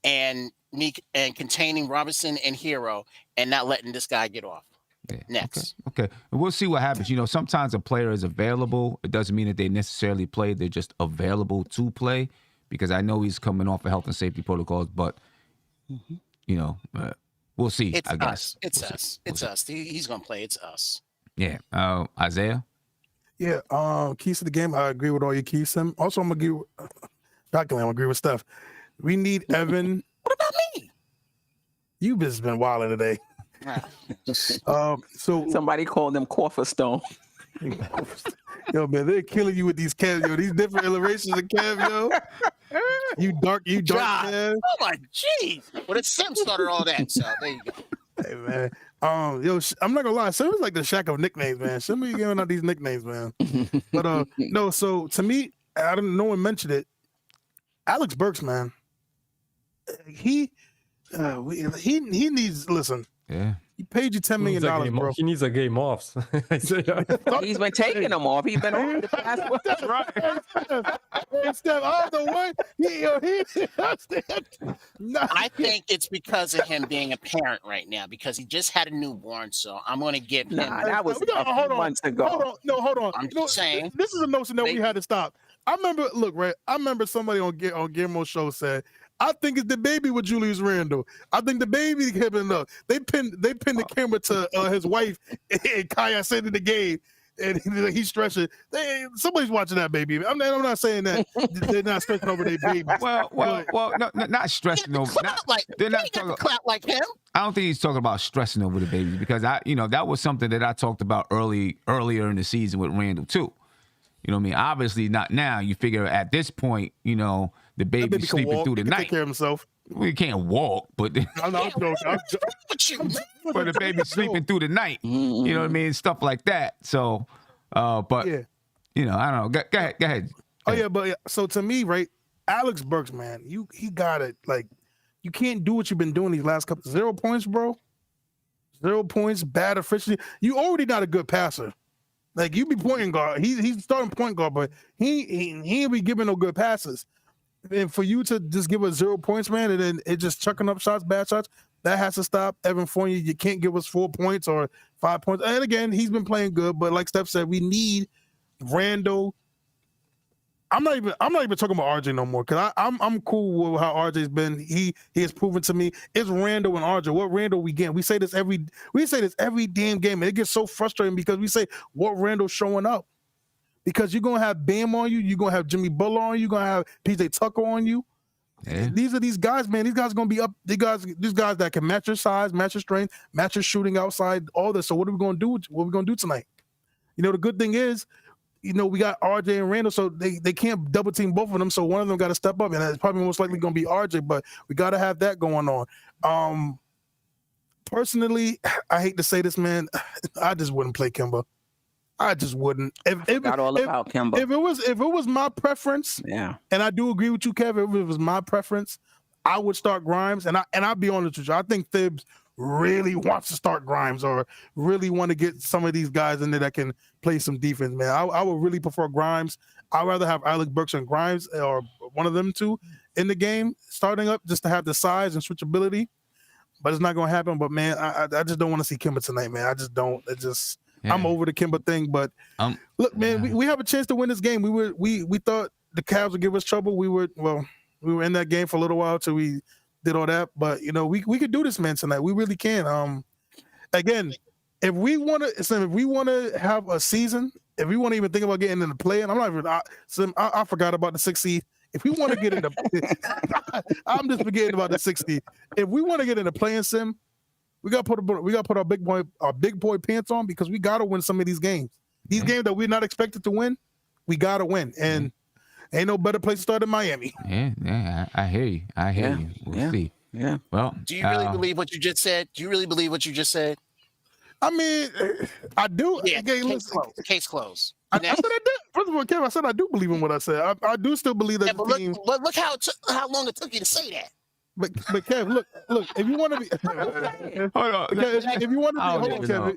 Speaker 5: and me and containing Robinson and Hero, and not letting this guy get off.
Speaker 3: Yeah.
Speaker 5: Next.
Speaker 3: Okay. We'll see what happens. Sometimes a player is available. It doesn't mean that they necessarily play. They're just available to play, because I know he's coming off of health and safety protocols, but we'll see.
Speaker 5: It's
Speaker 3: I guess.
Speaker 5: It's us. It's us. He's gonna play. It's us.
Speaker 3: Yeah. Isaiah.
Speaker 6: Yeah. Keys to the game. I agree with all your keys, Sim. Also, I'm gonna agree with Steph. We need Evan.
Speaker 5: What about me?
Speaker 6: You've just been wilding today. So
Speaker 4: somebody called them Corferstone.
Speaker 6: Yo, man, they're killing you with these Kev, yo. These different iterations of Kev, yo. You dark Kev.
Speaker 5: Oh my jeez. Well, it's Sim started all that, so there you go.
Speaker 6: Hey man. Yo, I'm not gonna lie, Sim is like the Shaq of nicknames, man. Sim be giving out these nicknames, man. But no, so to me, no one mentioned it. Alex Burks, man. He needs listen.
Speaker 3: Yeah.
Speaker 6: He paid you $10 million, bro.
Speaker 2: He needs a game off.
Speaker 4: He's been taking them off. He's been on the past one.
Speaker 6: That's right. Hey, Steph, I don't know what.
Speaker 5: I think it's because of him being a parent right now, because he just had a newborn. So I'm going to give him.
Speaker 4: That was a few months ago.
Speaker 6: Hold on.
Speaker 5: I'm just saying.
Speaker 6: This is a notion that we had to stop. I remember somebody on Guillermo's show said, I think it's the baby with Julius Randle. I think the baby giving enough. They pinned the camera to his wife, and Kaya said in the game, and he's stressing. Somebody's watching that baby. I'm not saying that they're not stressing over their baby.
Speaker 3: Well, no, not stressing over.
Speaker 5: They're not talking clap like him.
Speaker 3: I don't think he's talking about stressing over the baby, because that was something that I talked about earlier in the season with Randall too. You know what I mean? Obviously not now. You figure at this point, the baby's sleeping through the night.
Speaker 6: Take care of himself.
Speaker 3: We can't walk, but
Speaker 6: I'm joking.
Speaker 3: but the baby's sleeping through the night. You know what I mean? Stuff like that. So, but
Speaker 6: yeah.
Speaker 3: I don't know. Go ahead.
Speaker 6: Oh yeah, but so to me, right, Alex Burks, man, he got it. Like, you can't do what you've been doing these last couple. 0 points, bro. 0 points, bad efficiency. You already not a good passer. Like, you be point guard. He's starting point guard, but he ain't be giving no good passes. And for you to just give us 0 points, man, and then it just chucking up shots, bad shots, that has to stop. Evan Fournier, you can't give us 4 points or 5 points. And again, he's been playing good, but like Steph said, we need Randall. I'm not even talking about RJ no more, because I'm cool with how RJ's been. He has proven to me it's Randall and RJ. What Randall we get? We say this every damn game, and it gets so frustrating because we say what Randall's showing up. Because you're gonna have Bam on you, you're gonna have Jimmy Butler on you, you're gonna have PJ Tucker on you. Yeah. These are these guys, man. These guys are gonna be up. These guys that can match your size, match your strength, match your shooting outside, all this. So what are we gonna do? What are we gonna do tonight? The good thing is, we got RJ and Randall, so they can't double team both of them. So one of them got to step up, and it's probably most likely going to be RJ. But we got to have that going on. Personally, I hate to say this, man, I just wouldn't play Kemba. I just wouldn't.
Speaker 4: About Kemba.
Speaker 6: If it was my preference,
Speaker 4: yeah, and
Speaker 6: I do agree with you, Kevin. If it was my preference, I would start Grimes, and I'll be honest with you. I think Thibs really wants to start Grimes, or really want to get some of these guys in there that can play some defense, man. I would really prefer Grimes. I'd rather have Alex Burks and Grimes, or one of them two, in the game starting up, just to have the size and switchability. But it's not going to happen. But man, I just don't want to see Kemba tonight, man. I just don't. Yeah. I'm over the Kemba thing. But look, man, we have a chance to win this game. We thought the Cavs would give us trouble. We were in that game for a little while till we did all that, but we could do this, man, tonight. We really can. Again, if we want to have a season, if we want to even think about getting in the play, and I forgot about the 6th seed. If we want to get in the, I'm just forgetting about the 6th seed. If we want to get in the playing sim, we got to put our big boy pants on, because we got to win some of these games. These games that we're not expected to win, we got to win. And Ain't no better place to start than Miami.
Speaker 3: Yeah, I hear you. We'll see.
Speaker 4: Yeah.
Speaker 3: Well,
Speaker 5: do you really believe what you just said? Do you really believe what you just said?
Speaker 6: I mean, I do.
Speaker 5: Yeah,
Speaker 6: Okay,
Speaker 5: case closed.
Speaker 6: I said I did. First of all, Kev, I said I do believe in what I said. I do still believe that the team.
Speaker 5: Look how long it took you to say that.
Speaker 6: But Kev, look. If you want to be,
Speaker 3: hold on.
Speaker 6: If you want to be, hold on, Kev.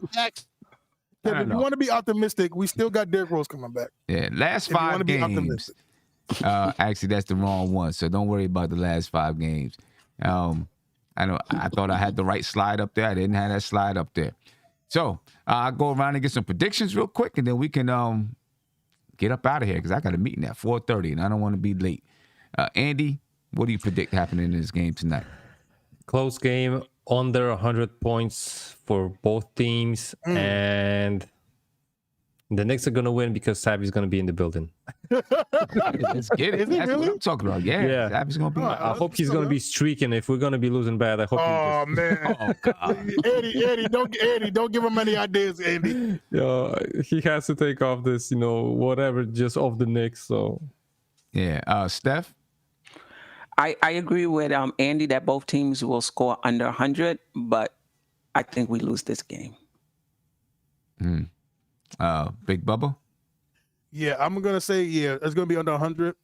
Speaker 6: Kev, if you want to be optimistic, we still got Derrick Rose coming back.
Speaker 3: Yeah, last 5 games. Actually, that's the wrong one. So don't worry about the last 5 games. I know. I thought I had the right slide up there. I didn't have that slide up there. So I'll go around and get some predictions real quick, and then we can get up out of here because I got a meeting at 4:30, and I don't want to be late. Andy, what do you predict happening in this game tonight?
Speaker 2: Close game, under 100 points for both teams, and the Knicks are going to win because Savvy's going to be in the building.
Speaker 3: Let's get it. That's what I'm talking about. Yeah. Savvy's going to be.
Speaker 2: I hope he's going to be streaking. If we're going to be losing bad, I hope.
Speaker 6: Oh man!
Speaker 3: Oh God!
Speaker 6: Eddie, don't give him any ideas, Andy.
Speaker 2: He has to take off this, whatever, just off the Knicks. So
Speaker 3: yeah, Steph.
Speaker 4: I agree with Andy that both teams will score under 100, but I think we lose this game.
Speaker 3: Big Bubba.
Speaker 6: Yeah, I'm gonna say it's gonna be under 100.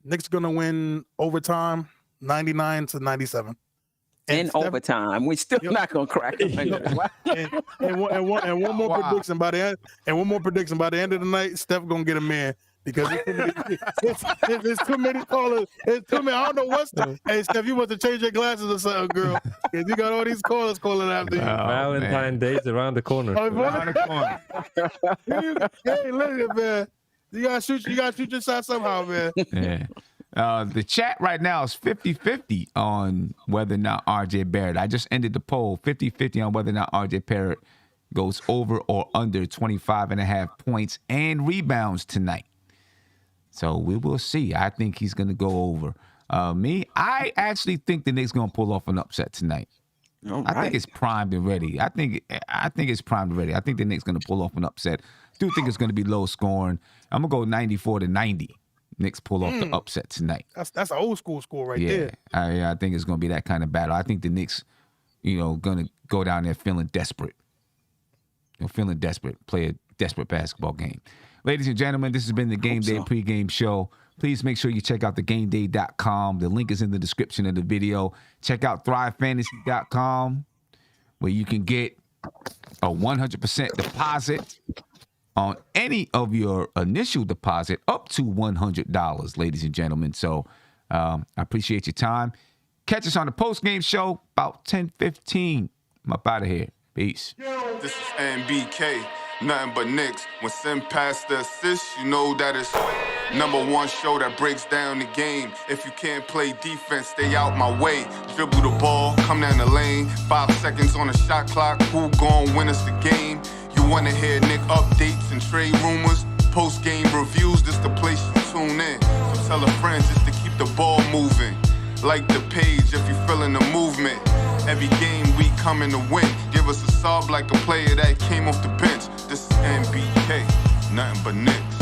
Speaker 6: Knicks gonna win overtime, 99-97.
Speaker 4: In overtime, we're still not gonna crack them.
Speaker 6: and one more prediction by the end. And one more prediction by the end of the night, Steph gonna get a man. Because it's too many callers. It's too many. I don't know what's the. Hey, Steph, you must have changed your glasses or something, girl. Because you got all these callers calling after you.
Speaker 2: Valentine's Day's around the corner.
Speaker 3: Around the corner.
Speaker 6: Hey, listen, man. You gotta shoot your shot somehow, man.
Speaker 3: Yeah. The chat right now is 50-50 on whether or not RJ Barrett. I just ended the poll 50-50 on whether or not RJ Barrett goes over or under 25.5 points and rebounds tonight. So we will see. I think he's going to go over. I actually think the Knicks going to pull off an upset tonight.
Speaker 4: All
Speaker 3: I
Speaker 4: right.
Speaker 3: think it's primed and ready. I think it's primed and ready. I think the Knicks going to pull off an upset. Do think it's going to be low scoring. I'm going to go 94-90. Knicks pull off the upset tonight.
Speaker 6: That's an old school score right there.
Speaker 3: I think it's going to be that kind of battle. I think the Knicks, going to go down there feeling desperate. Play a desperate basketball game. Ladies and gentlemen, this has been the Game Day pregame show. Please make sure you check out thegameday.com. The link is in the description of the video. Check out thrivefantasy.com, where you can get a 100% deposit on any of your initial deposit up to $100, ladies and gentlemen. So I appreciate your time. Catch us on the post-game show about 10:15. I'm up out of here. Peace.
Speaker 1: This is NBK, nothing but Knicks. When Sim passed the assist, you know that it's #1 show that breaks down the game. If you can't play defense, stay out my way. Dribble the ball, come down the lane. 5 seconds on the shot clock, who gon' win us the game? You wanna hear Nick updates and trade rumors? Post-game reviews, this the place you tune in. So tell a friend just to keep the ball moving. Like the page if you feeling the movement. Every game we coming to win. Give us a sub like a player that came off the bench. This is NBK, nothing but Knicks.